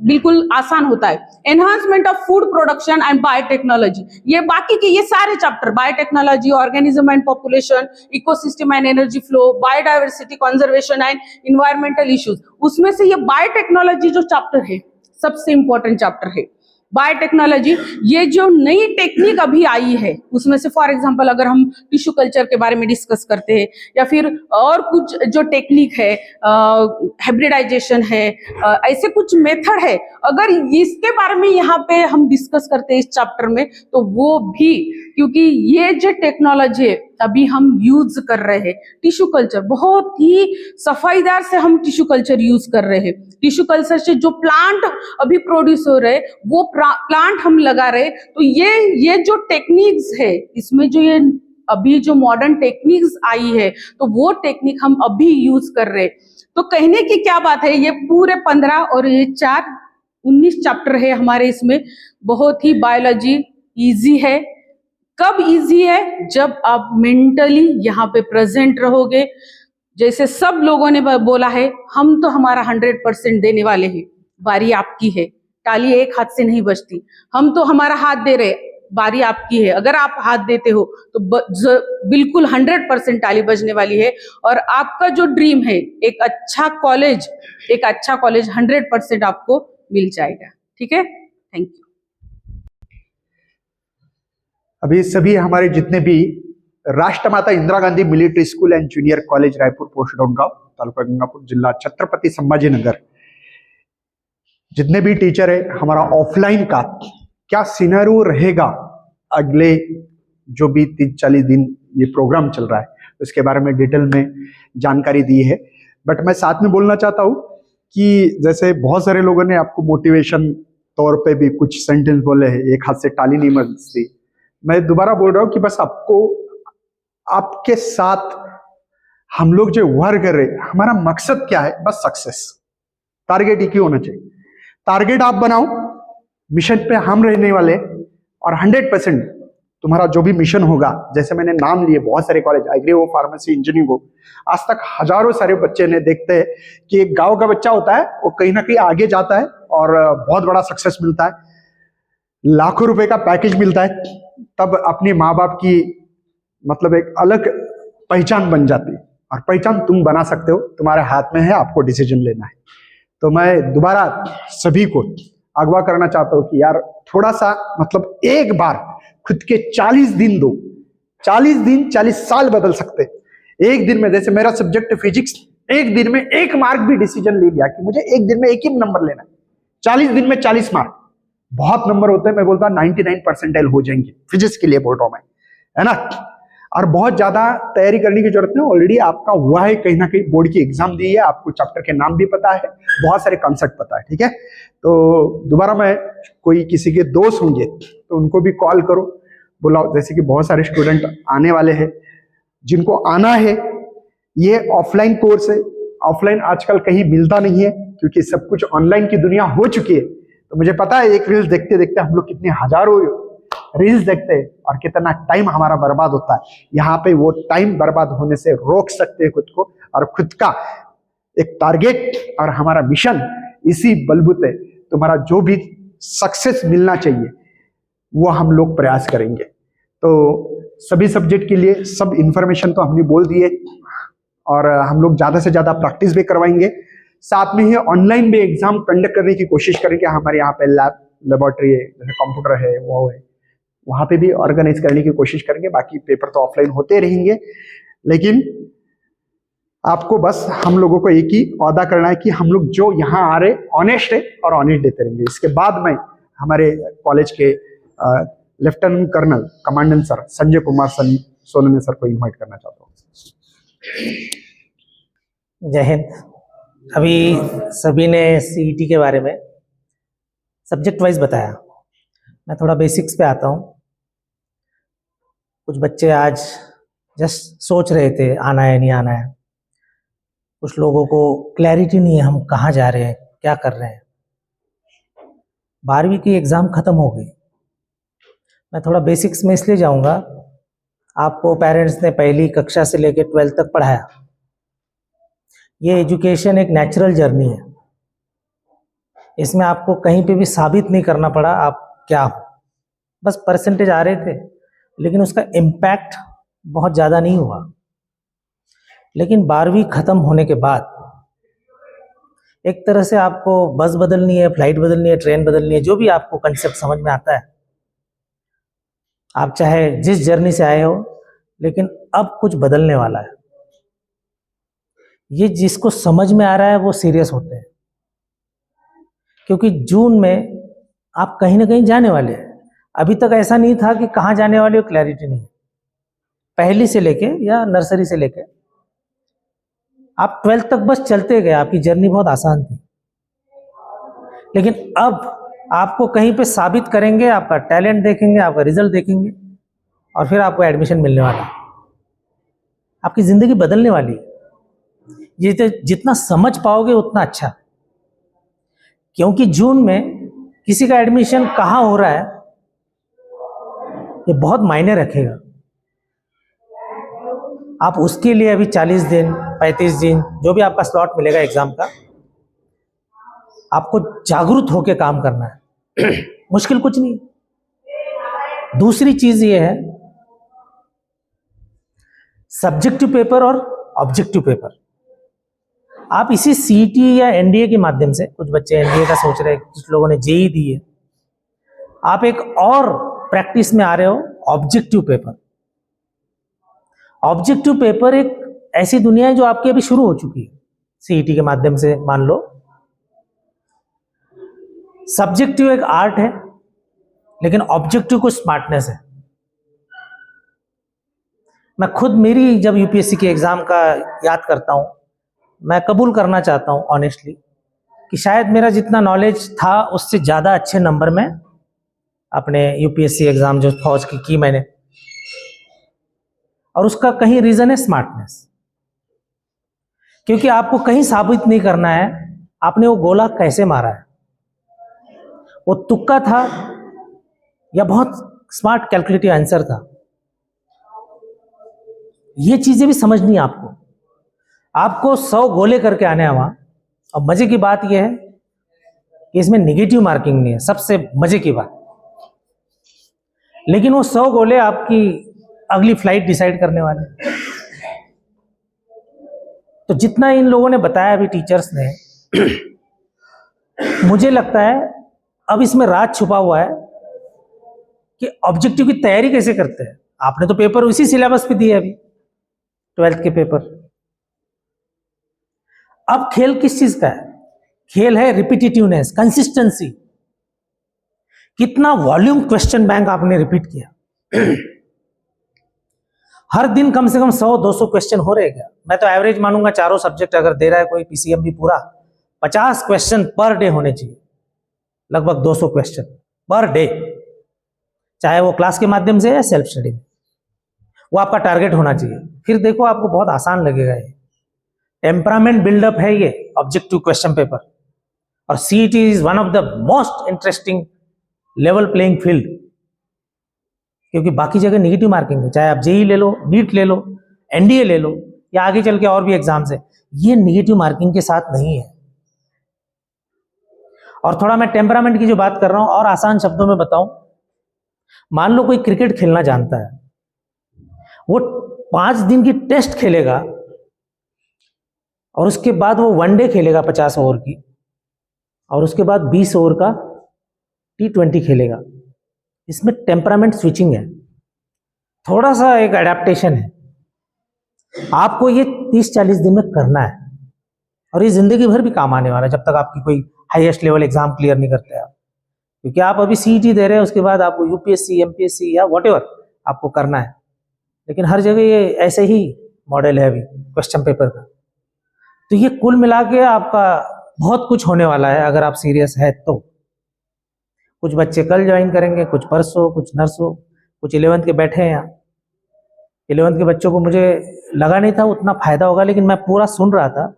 बिल्कुल आसान होता है। Enhancement of food production and biotechnology, ये बाकी के ये सारे chapter, biotechnology, organism and population, ecosystem and energy flow, biodiversity conservation and environmental issues, उसमें से ये बायोटेक्नोलॉजी जो चैप्टर है सबसे इंपॉर्टेंट चैप्टर है। बायोटेक्नोलॉजी, ये जो नई टेक्निक अभी आई है उसमें से फॉर एग्जांपल अगर हम टिश्यू कल्चर के बारे में डिस्कस करते हैं या फिर और कुछ जो टेक्निक है, हाइब्रिडाइजेशन है, ऐसे कुछ मेथड है, अगर इसके बारे में यहाँ पे हम डिस्कस करते हैं इस चैप्टर में तो वो भी, क्योंकि ये जो टेक्नोलॉजी है अभी हम यूज कर रहे हैं। टिश्यू कल्चर बहुत ही सफाईदार से हम टिश्यू कल्चर यूज कर रहे हैं। टिश्यू कल्चर से जो प्लांट अभी प्रोड्यूस हो रहे वो प्लांट हम लगा रहे। तो ये जो टेक्निक्स है, इसमें जो ये अभी जो मॉडर्न टेक्निक्स आई है तो वो टेक्निक हम अभी यूज कर रहे। तो कहने की क्या बात है, ये पूरे 15 और ये 4 19 चैप्टर है हमारे इसमें। बहुत ही बायोलॉजी इजी है। कब इजी है? जब आप मेंटली यहाँ पे प्रेजेंट रहोगे। जैसे सब लोगों ने बोला है, हम तो हमारा 100% देने वाले हैं, बारी आपकी है। ताली एक हाथ से नहीं बजती। हम तो हमारा हाथ दे रहे, बारी आपकी है। अगर आप हाथ देते हो तो बिल्कुल 100% ताली बजने वाली है। और आपका जो ड्रीम है एक अच्छा कॉलेज 100% आपको मिल जाएगा। ठीक है, थैंक यू।
अभी सभी हमारे जितने भी Rashtramata Indira Gandhi military school and junior college Raipur, post Dongaon, taluka Gangapur, जिला छत्रपति संभाजीनगर, जितने भी टीचर है, हमारा ऑफलाइन का क्या सिनेरियो रहेगा अगले जो भी 30-40 दिन ये प्रोग्राम चल रहा है उसके बारे में डिटेल में जानकारी दी है। बट मैं साथ में बोलना चाहता हूँ कि जैसे बहुत सारे लोगों ने आपको मोटिवेशन तौर पे भी कुछ सेंटेंस बोले हैं, एक हाथ से ताली नहीं बजती। मैं दोबारा बोल रहा हूँ कि बस आपको आपके साथ हम लोग जो वर्क कर रहे हैं, हमारा मकसद क्या है? बस सक्सेस, टारगेट एक ही होना चाहिए। टारगेट आप बनाओ, मिशन पे हम रहने वाले, और 100% तुम्हारा जो भी मिशन होगा, जैसे मैंने नाम लिए बहुत सारे कॉलेज, एग्री हो, फार्मेसी, इंजीनियरिंग हो, आज तक हजारों सारे बच्चे ने देखते हैं कि एक गांव का बच्चा होता है वो कहीं ना कहीं आगे जाता है और बहुत बड़ा सक्सेस मिलता है, लाखों रुपए का पैकेज मिलता है, तब अपने माँ बाप की मतलब एक अलग पहचान बन जाती है। और पहचान तुम बना सकते हो, तुम्हारे हाथ में है, आपको डिसीजन लेना है। तो मैं दोबारा सभी को अगवा करना चाहता हूँ कि यार थोड़ा सा मतलब एक बार खुद के 40 दिन दो। 40 दिन 40 साल बदल सकते। एक दिन में, जैसे मेरा सब्जेक्ट फिजिक्स, एक दिन में 1 मार्क भी डिसीजन ले लिया कि मुझे एक दिन में एक ही नंबर लेना है, 40 दिन में 40 मार्क बहुत नंबर होते हैं। मैं बोलता 99 परसेंटाइल हो जाएंगे, फिजिक्स के लिए बोल रहा हूं मैं, है ना। और बहुत ज्यादा तैयारी करने की जरूरत नहीं, ऑलरेडी आपका हुआ है, कहीं ना कहीं बोर्ड की एग्जाम दी है, आपको चैप्टर के नाम भी पता है, बहुत सारे कॉन्सेप्ट पता है, ठीक है। तो दोबारा मैं, कोई किसी के दोस्त होंगे तो उनको भी कॉल करो, बुलाओ। जैसे कि बहुत सारे स्टूडेंट आने वाले हैं, जिनको आना है, ये ऑफलाइन कोर्स है। ऑफलाइन आजकल कहीं मिलता नहीं है, क्योंकि सब कुछ ऑनलाइन की दुनिया हो चुकी है। तो मुझे पता है एक रील्स देखते देखते हम लोग कितने हजारों रील्स देखते हैं और कितना टाइम हमारा बर्बाद होता है। यहाँ पे वो टाइम बर्बाद होने से रोक सकते हैं खुद को, और खुद का एक टारगेट और हमारा मिशन, इसी बलबूते तुम्हारा जो भी सक्सेस मिलना चाहिए वो हम लोग प्रयास करेंगे। तो सभी सब्जेक्ट के लिए सब इंफॉर्मेशन तो हमने बोल दिए, और हम लोग ज्यादा से ज्यादा प्रैक्टिस भी करवाएंगे। साथ में ही ऑनलाइन भी एग्जाम कंडक्ट करने की कोशिश करेंगे। हमारे यहाँ पे लेबोरेटरी है, जैसे कंप्यूटर है, वो है, वहां पे भी ऑर्गेनाइज करने की कोशिश करेंगे। बाकी पेपर तो ऑफलाइन होते रहेंगे, लेकिन आपको बस हम लोगों को एक ही वादा करना है कि हम लोग जो यहाँ आ रहे ऑनेस्ट है और ऑनेस्ट देते रहेंगे। इसके बाद मैं हमारे कॉलेज के lieutenant colonel commandant sir Sanjay Kumar Sonane sir को इन्वाइट करना चाहता हूँ।
जय हिंद। अभी सभी ने सीईटी के बारे में सब्जेक्ट वाइज बताया, मैं थोड़ा बेसिक्स पे आता हूँ। कुछ बच्चे आज जस्ट सोच रहे थे आना है नहीं आना है, कुछ लोगों को क्लैरिटी नहीं है हम कहाँ जा रहे हैं, क्या कर रहे हैं। 12वीं की एग्ज़ाम ख़त्म हो गई। मैं थोड़ा बेसिक्स में इसलिए जाऊँगा, आपको पेरेंट्स ने पहली कक्षा से लेकर 12th तक पढ़ाया। ये एजुकेशन एक नेचुरल जर्नी है, इसमें आपको कहीं पे भी साबित नहीं करना पड़ा आप क्या हो। बस परसेंटेज आ रहे थे, लेकिन उसका इम्पैक्ट बहुत ज़्यादा नहीं हुआ। लेकिन 12वीं ख़त्म होने के बाद एक तरह से आपको बस बदलनी है, फ्लाइट बदलनी है, ट्रेन बदलनी है, जो भी आपको कंसेप्ट समझ में आता है। आप चाहे जिस जर्नी से आए हो, लेकिन अब कुछ बदलने वाला है। ये जिसको समझ में आ रहा है वो सीरियस होते हैं, क्योंकि जून में आप कहीं ना कहीं जाने वाले हैं। अभी तक ऐसा नहीं था कि कहाँ जाने वाले हो, क्लैरिटी नहीं है। पहली से लेके या नर्सरी से लेके आप 12th तक बस चलते गए, आपकी जर्नी बहुत आसान थी। लेकिन अब आपको कहीं पे साबित करेंगे, आपका टैलेंट देखेंगे, आपका रिजल्ट देखेंगे, और फिर आपको एडमिशन मिलने वाला है। आपकी ज़िंदगी बदलने वाली है। जितना समझ पाओगे उतना अच्छा, क्योंकि जून में किसी का एडमिशन कहाँ हो रहा है ये बहुत मायने रखेगा। आप उसके लिए अभी 40 दिन 35 दिन जो भी आपका स्लॉट मिलेगा एग्जाम का, आपको जागरूक होकर काम करना है। मुश्किल कुछ नहीं। दूसरी चीज ये है, सब्जेक्टिव पेपर और ऑब्जेक्टिव पेपर। आप इसी सीईटी या एनडीए के माध्यम से, कुछ बच्चे एनडीए का सोच रहे हैं, कुछ लोगों ने जेई दी है, आप एक और प्रैक्टिस में आ रहे हो, ऑब्जेक्टिव पेपर। ऑब्जेक्टिव पेपर एक ऐसी दुनिया है जो आपकी अभी शुरू हो चुकी है सीईटी के माध्यम से। मान लो सब्जेक्टिव एक आर्ट है, लेकिन ऑब्जेक्टिव को स्मार्टनेस है। मैं खुद मेरी जब यूपीएससी के एग्जाम का याद करता हूं, मैं कबूल करना चाहता हूं ऑनेस्टली कि शायद मेरा जितना नॉलेज था उससे ज़्यादा अच्छे नंबर में अपने यूपीएससी एग्ज़ाम जो फौज की मैंने, और उसका कहीं रीज़न है स्मार्टनेस। क्योंकि आपको कहीं साबित नहीं करना है आपने वो गोला कैसे मारा है, वो तुक्का था या बहुत स्मार्ट कैलकुलेटिव आंसर था। ये चीज़ें भी समझनी है आपको। आपको 100 गोले करके आने हैं वहाँ। और मज़े की बात यह है कि इसमें नेगेटिव मार्किंग नहीं है, सबसे मज़े की बात। लेकिन वो 100 गोले आपकी अगली फ्लाइट डिसाइड करने वाले। तो जितना इन लोगों ने बताया अभी टीचर्स ने, मुझे लगता है अब इसमें राज छुपा हुआ है कि ऑब्जेक्टिव की तैयारी कैसे करते हैं। आपने तो पेपर उसी सिलेबस पे दिए अभी, 12th के पेपर। अब खेल किस चीज का है? खेल है रिपीटेटिवनेस, कंसिस्टेंसी। कितना वॉल्यूम क्वेश्चन बैंक आपने रिपीट किया। हर दिन कम से कम 100-200 क्वेश्चन हो रहे क्या? मैं तो एवरेज मानूंगा, चारों सब्जेक्ट अगर दे रहा है कोई पीसीएमबी पूरा, 50 क्वेश्चन पर डे होने चाहिए, लगभग 200 क्वेश्चन पर डे, चाहे वो क्लास के माध्यम से या सेल्फ स्टडी में। वो आपका टारगेट होना चाहिए। फिर देखो आपको बहुत आसान लगेगा। ये टेम्परामेंट बिल्डअप है, ये ऑब्जेक्टिव क्वेश्चन पेपर। और CET is one of the most interesting level playing field, क्योंकि बाकी जगह नेगेटिव मार्किंग है। चाहे आप जेई ले लो, नीट ले लो, एनडीए ले लो, या आगे चल के और भी एग्जाम्स है, ये नेगेटिव मार्किंग के साथ नहीं है। और थोड़ा मैं टेम्परामेंट की जो बात कर रहा हूं और आसान शब्दों में बताऊं, मान लो कोई क्रिकेट खेलना जानता है, वो 5 दिन की टेस्ट खेलेगा और उसके बाद वो वनडे खेलेगा 50 ओवर की, और उसके बाद 20 ओवर का T20 खेलेगा। इसमें टेम्परामेंट स्विचिंग है, थोड़ा सा एक एडेप्टेशन है। आपको ये 30-40 दिन में करना है, और ये जिंदगी भर भी काम आने वाला है, जब तक आपकी कोई हाईएस्ट लेवल एग्जाम क्लियर नहीं करते आप। क्योंकि आप अभी सीईटी दे रहे हैं, उसके बाद आपको यूपीएससी, एमपीएससी या व्हाटएवर आपको करना है। लेकिन हर जगह ये ऐसे ही मॉडल है अभी क्वेश्चन पेपर का। तो ये कुल मिला के आपका बहुत कुछ होने वाला है अगर आप सीरियस है तो। कुछ बच्चे कल ज्वाइन करेंगे, कुछ परसों, कुछ नरसों, कुछ 11th के बैठे हैं यहाँ। 11th के बच्चों को मुझे लगा नहीं था उतना फायदा होगा, लेकिन मैं पूरा सुन रहा था।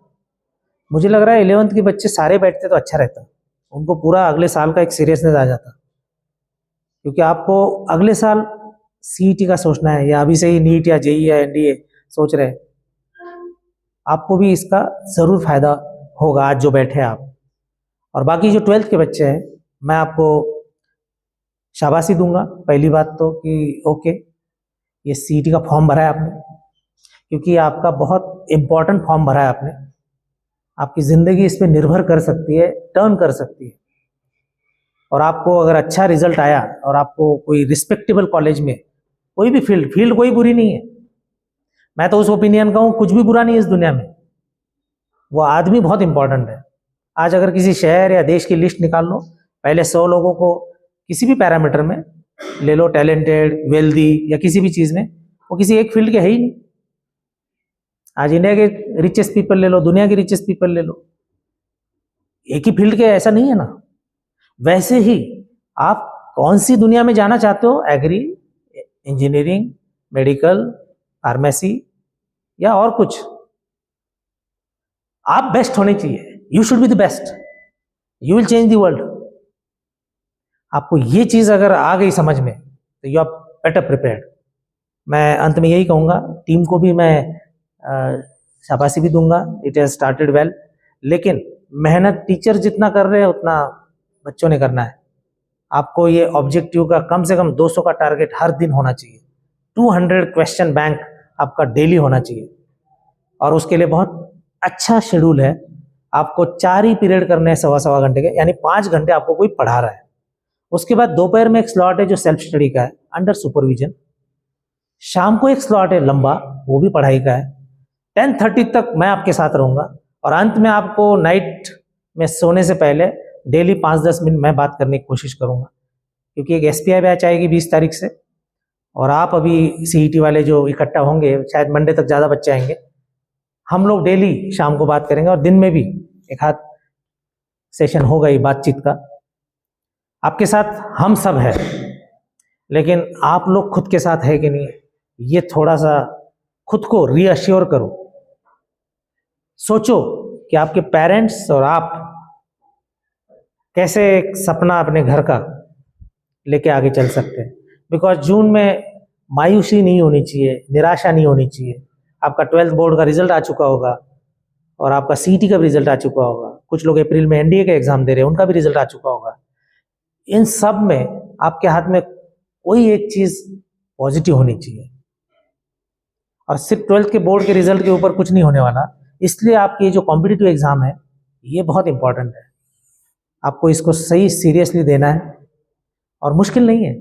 मुझे लग रहा है 11th के बच्चे सारे बैठते तो अच्छा रहता, उनको पूरा अगले साल का एक सीरियसनेस आ जाता। क्योंकि आपको अगले साल सीईटी का सोचना है, या अभी से ही नीट या जेई या एनडीए सोच रहे हैं, आपको भी इसका जरूर फायदा होगा आज जो बैठे आप। और बाकी जो 12th के बच्चे हैं, मैं आपको शाबाशी दूंगा पहली बात तो कि ओके, ये सीईटी का फॉर्म भरा है आपने, क्योंकि आपका बहुत इंपॉर्टेंट फॉर्म भरा है आपने। आपकी ज़िंदगी इस पर निर्भर कर सकती है, टर्न कर सकती है। और आपको अगर अच्छा रिजल्ट आया और आपको कोई रिस्पेक्टेबल कॉलेज में, कोई भी फील्ड कोई बुरी नहीं है, मैं तो उस ओपिनियन का हूँ, कुछ भी बुरा नहीं है इस दुनिया में, वो आदमी बहुत इंपॉर्टेंट है। आज अगर किसी शहर या देश की लिस्ट निकाल लो, पहले 100 लोगों को किसी भी पैरामीटर में ले लो, टैलेंटेड, वेल्दी या किसी भी चीज़ में, वो किसी एक फील्ड के है ही नहीं। आज इंडिया के रिचेस्ट पीपल ले लो, दुनिया के रिचेस्ट पीपल ले लो, एक ही फील्ड के ऐसा नहीं है ना। वैसे ही आप कौन सी दुनिया में जाना चाहते हो, एग्री, इंजीनियरिंग, मेडिकल, फार्मेसी या और कुछ, आप बेस्ट होने चाहिए। You should be the best, you will change the world. आपको ये चीज अगर आ गई समझ में तो यू आर बेटर प्रिपेयर्ड। मैं अंत में यही कहूँगा, टीम को भी मैं शाबाशी भी दूंगा, इट हैज स्टार्टेड वेल, लेकिन मेहनत टीचर जितना कर रहे हैं उतना बच्चों ने करना है। आपको ये ऑब्जेक्टिव का कम से कम 200 का टारगेट हर दिन होना चाहिए, 200 क्वेश्चन बैंक आपका डेली होना चाहिए। और उसके लिए बहुत अच्छा शेड्यूल है। आपको 4 ही पीरियड करने हैं 1.25 घंटे के, यानी 5 घंटे आपको कोई पढ़ा रहा है। उसके बाद दोपहर में एक स्लॉट है जो सेल्फ स्टडी का है, अंडर सुपरविजन। शाम को एक स्लॉट है लंबा, वो भी पढ़ाई का है। 10:30 तक मैं आपके साथ रहूँगा, और अंत में आपको नाइट में सोने से पहले डेली 5-10 मिनट मैं बात करने की कोशिश करूँगा। क्योंकि एक SPI बैच आएगी 20 तारीख से, और आप अभी सीईटी वाले जो इकट्ठा होंगे, शायद मंडे तक ज़्यादा बच्चे आएंगे। हम लोग डेली शाम को बात करेंगे, और दिन में भी एक आध सेशन होगा ही बातचीत का। आपके साथ हम सब हैं, लेकिन आप लोग खुद के साथ है कि नहीं, ये थोड़ा सा खुद को रीअश्योर करो। सोचो कि आपके पेरेंट्स और आप कैसे एक सपना अपने घर का लेके आगे चल सकते हैं। बिकॉज जून में मायूसी नहीं होनी चाहिए, निराशा नहीं होनी चाहिए। आपका 12th बोर्ड का रिजल्ट आ चुका होगा, और आपका सीईटी का भी रिजल्ट आ चुका होगा। कुछ लोग अप्रैल में एनडीए का एग्जाम दे रहे हैं, उनका भी रिजल्ट आ चुका होगा। इन सब में आपके हाथ में कोई एक चीज पॉजिटिव होनी चाहिए। और सिर्फ 12th के बोर्ड के रिजल्ट के ऊपर कुछ नहीं होने वाला। इसलिए आपकी ये जो कॉम्पिटिटिव एग्ज़ाम है ये बहुत इंपॉर्टेंट है, आपको इसको सही सीरियसली देना है और मुश्किल नहीं है।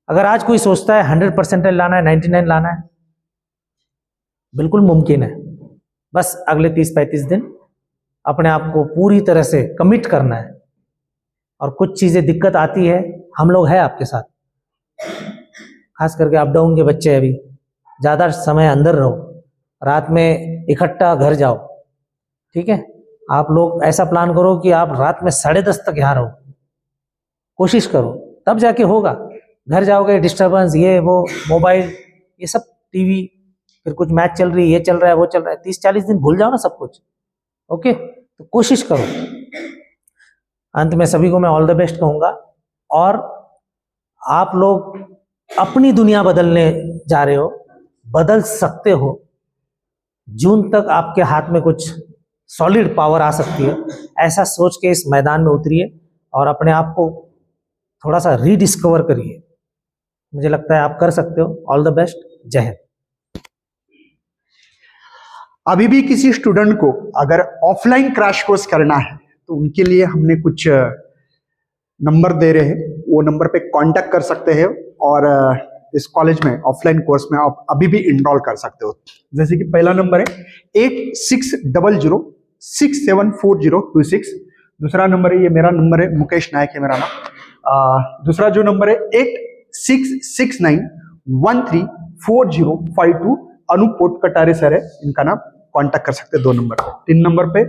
अगर आज कोई सोचता है 100% लाना है, 99 लाना है, बिल्कुल मुमकिन है। बस अगले 30-35 दिन अपने आप को पूरी तरह से कमिट करना है, और कुछ चीज़ें दिक्कत आती है, हम लोग हैं आपके साथ। खास करके अप डाउन के बच्चे अभी ज़्यादा समय अंदर रहो, रात में इकट्ठा घर जाओ, ठीक है। आप लोग ऐसा प्लान करो कि आप रात में 10:30 तक यहाँ रहो, कोशिश करो, तब जाके होगा। घर जाओगे डिस्टर्बेंस, ये वो मोबाइल, ये सब टीवी, फिर कुछ मैच चल रही है, ये चल रहा है, वो चल रहा है, 30-40 दिन भूल जाओ ना सब कुछ। ओके, तो कोशिश करो। अंत में सभी को मैं ऑल द बेस्ट कहूँगा, और आप लोग अपनी दुनिया बदलने जा रहे हो, बदल सकते हो। जून तक आपके हाथ में कुछ सॉलिड पावर आ सकती है, ऐसा सोच के इस मैदान में उतरिए और अपने आप को थोड़ा सा रीडिस्कवर करिए। मुझे लगता है आप कर सकते हो। ऑल द बेस्ट, जय हिंद।
अभी भी किसी स्टूडेंट को अगर ऑफलाइन क्रैश कोर्स करना है तो उनके लिए हमने कुछ नंबर दे रहे हैं, वो नंबर पे कांटेक्ट कर सकते हैं और इस कॉलेज में ऑफलाइन कोर्स में आप अभी भी इनरोल कर सकते हो। जैसे कि पहला नंबर है 8600674026, दूसरा नंबर है, ये मेरा नंबर है, मुकेश नायक है मेरा नाम। दूसरा जो नंबर है 8669134052, अनूप पोटकटारे सर है, इनका नाम, कांटेक्ट कर सकते हैं 2 नंबर पे। 3 नंबर पे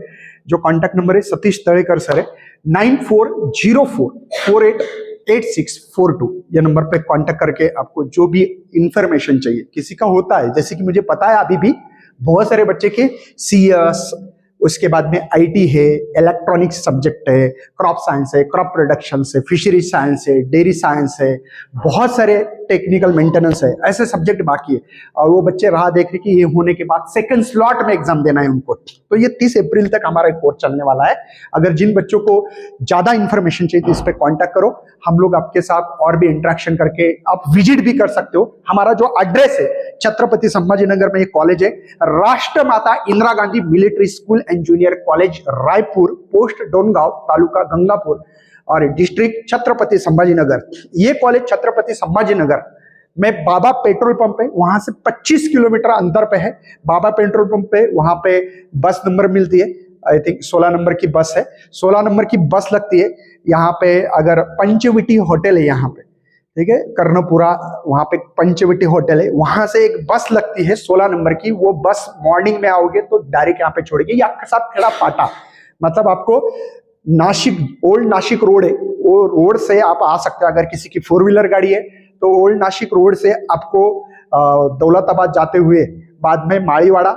जो कांटेक्ट नंबर है सतीश तड़ेकर सर है, 9404488642, ये नंबर पे कांटेक्ट करके आपको जो भी इंफॉर्मेशन चाहिए, किसी का होता है, जैसे कि मुझे पता है अभी भी बहुत सारे बच्चे के सीएस, उसके बाद में आईटी है, इलेक्ट्रॉनिक्स सब्जेक्ट है, क्रॉप साइंस है, क्रॉप प्रोडक्शन है, फिशरी साइंस है, डेयरी साइंस है, बहुत सारे टेक्निकल मेंटेनेंस है, ऐसे सब्जेक्ट बाकी है। और वो बच्चे राह देख रहे कि ये होने के बाद सेकंड स्लॉट में एग्जाम देना है उनको। तो ये 30 अप्रैल तक हमारा कोर्स चलने वाला है। अगर जिन बच्चों को ज्यादा इंफॉर्मेशन चाहिए तो इस पर कॉन्टैक्ट करो, हम लोग आपके साथ और भी इंटरेक्शन करके आप विजिट भी कर सकते हो। हमारा जो एड्रेस है छत्रपति संभाजीनगर में ये कॉलेज है, Rashtramata Indira Gandhi military school and junior college, Raipur, post Dongaon, taluka Gangapur और डिस्ट्रिक्ट छत्रपति संभाजीनगर। ये कॉलेज छत्रपति संभाजीनगर में बाबा पेट्रोल पंप है, वहां से 25 किलोमीटर अंतर पे है। बाबा पेट्रोल पंप पे वहां पे बस नंबर मिलती है, आई थिंक 16 नंबर की बस है, 16 नंबर की बस लगती है। यहाँ पे अगर पंचवटी होटल है यहाँ पे, ठीक है, कर्णपुरा, वहां पे पंचवटी होटल है, वहां से एक बस लगती है 16 नंबर की। वो बस मॉर्निंग में आओगे तो डायरेक्ट यहाँ पे छोड़ेगी, या आपके साथ खड़ा फाटा, मतलब आपको नासिक, ओल्ड नासिक रोड है, वो रोड से आप आ सकते हैं। अगर किसी की 4 व्हीलर गाड़ी है तो ओल्ड नासिक रोड से आपको दौलताबाद जाते हुए बाद में माळीवाड़ा,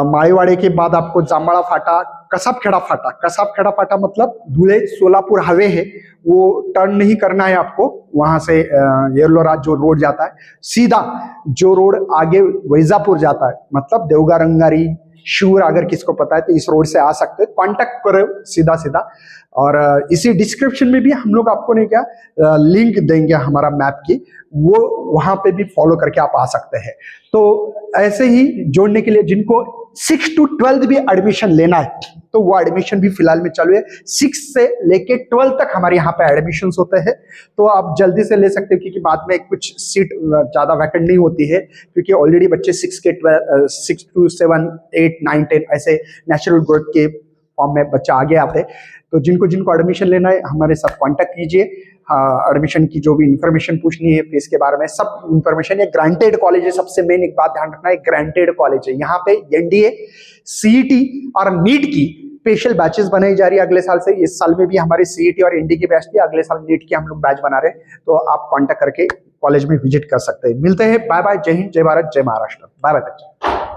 माळीवाड़े के बाद आपको जामबाड़ा फाटा, कसाबखेड़ा फाटा, कसाबखेड़ा फाटा मतलब धुले सोलापुर हाईवे है, वो टर्न नहीं करना है आपको। वहां से येरलोरा जो रोड जाता है, सीधा जो रोड आगे वैजापुर जाता है, मतलब देवगा रंगारी, शिवर, अगर किसको पता है तो इस रोड से आ सकते हैं। कांटेक्ट करो सीधा सीधा। और इसी डिस्क्रिप्शन में भी हम लोग आपको नहीं क्या लिंक देंगे हमारा मैप की, वो वहां पे भी फॉलो करके आप आ सकते हैं। तो ऐसे ही जोड़ने के लिए जिनको 6 to 12 भी एडमिशन लेना है तो वो एडमिशन भी फिलहाल में चालू है। 6 से लेके 12 तक हमारे यहाँ पे एडमिशन होते हैं, तो आप जल्दी से ले सकते हो, क्योंकि बाद में कुछ सीट ज्यादा वैकेंट नहीं होती है, क्योंकि ऑलरेडी बच्चे 6 to 7, 8, 9, 10 ऐसे नेचुरल ग्रोथ के फॉर्म में बच्चा आगे आते हैं। तो जिनको जिनको एडमिशन लेना है हमारे साथ कांटेक्ट कीजिए। एडमिशन की जो भी इंफॉर्मेशन पूछनी है फीस के बारे में, सब इंफॉर्मेशन, ये ग्रांटेड कॉलेज है। सबसे मेन एक बात ध्यान रखना है, ग्रांटेड कॉलेज है। यहाँ पे एनडीए, सीईटी और नीट की स्पेशल बैचेस बनाई जा रही है अगले साल से। इस साल में भी हमारे सीईटी और एनडी की बैच थी, अगले साल नीट की हम लोग बैच बना रहे हैं। तो आप कांटेक्ट करके कॉलेज में विजिट कर सकते हैं। मिलते हैं, बाय बाय, जय हिंद, जय भारत, जय महाराष्ट्र, बाय बाय बच्चे।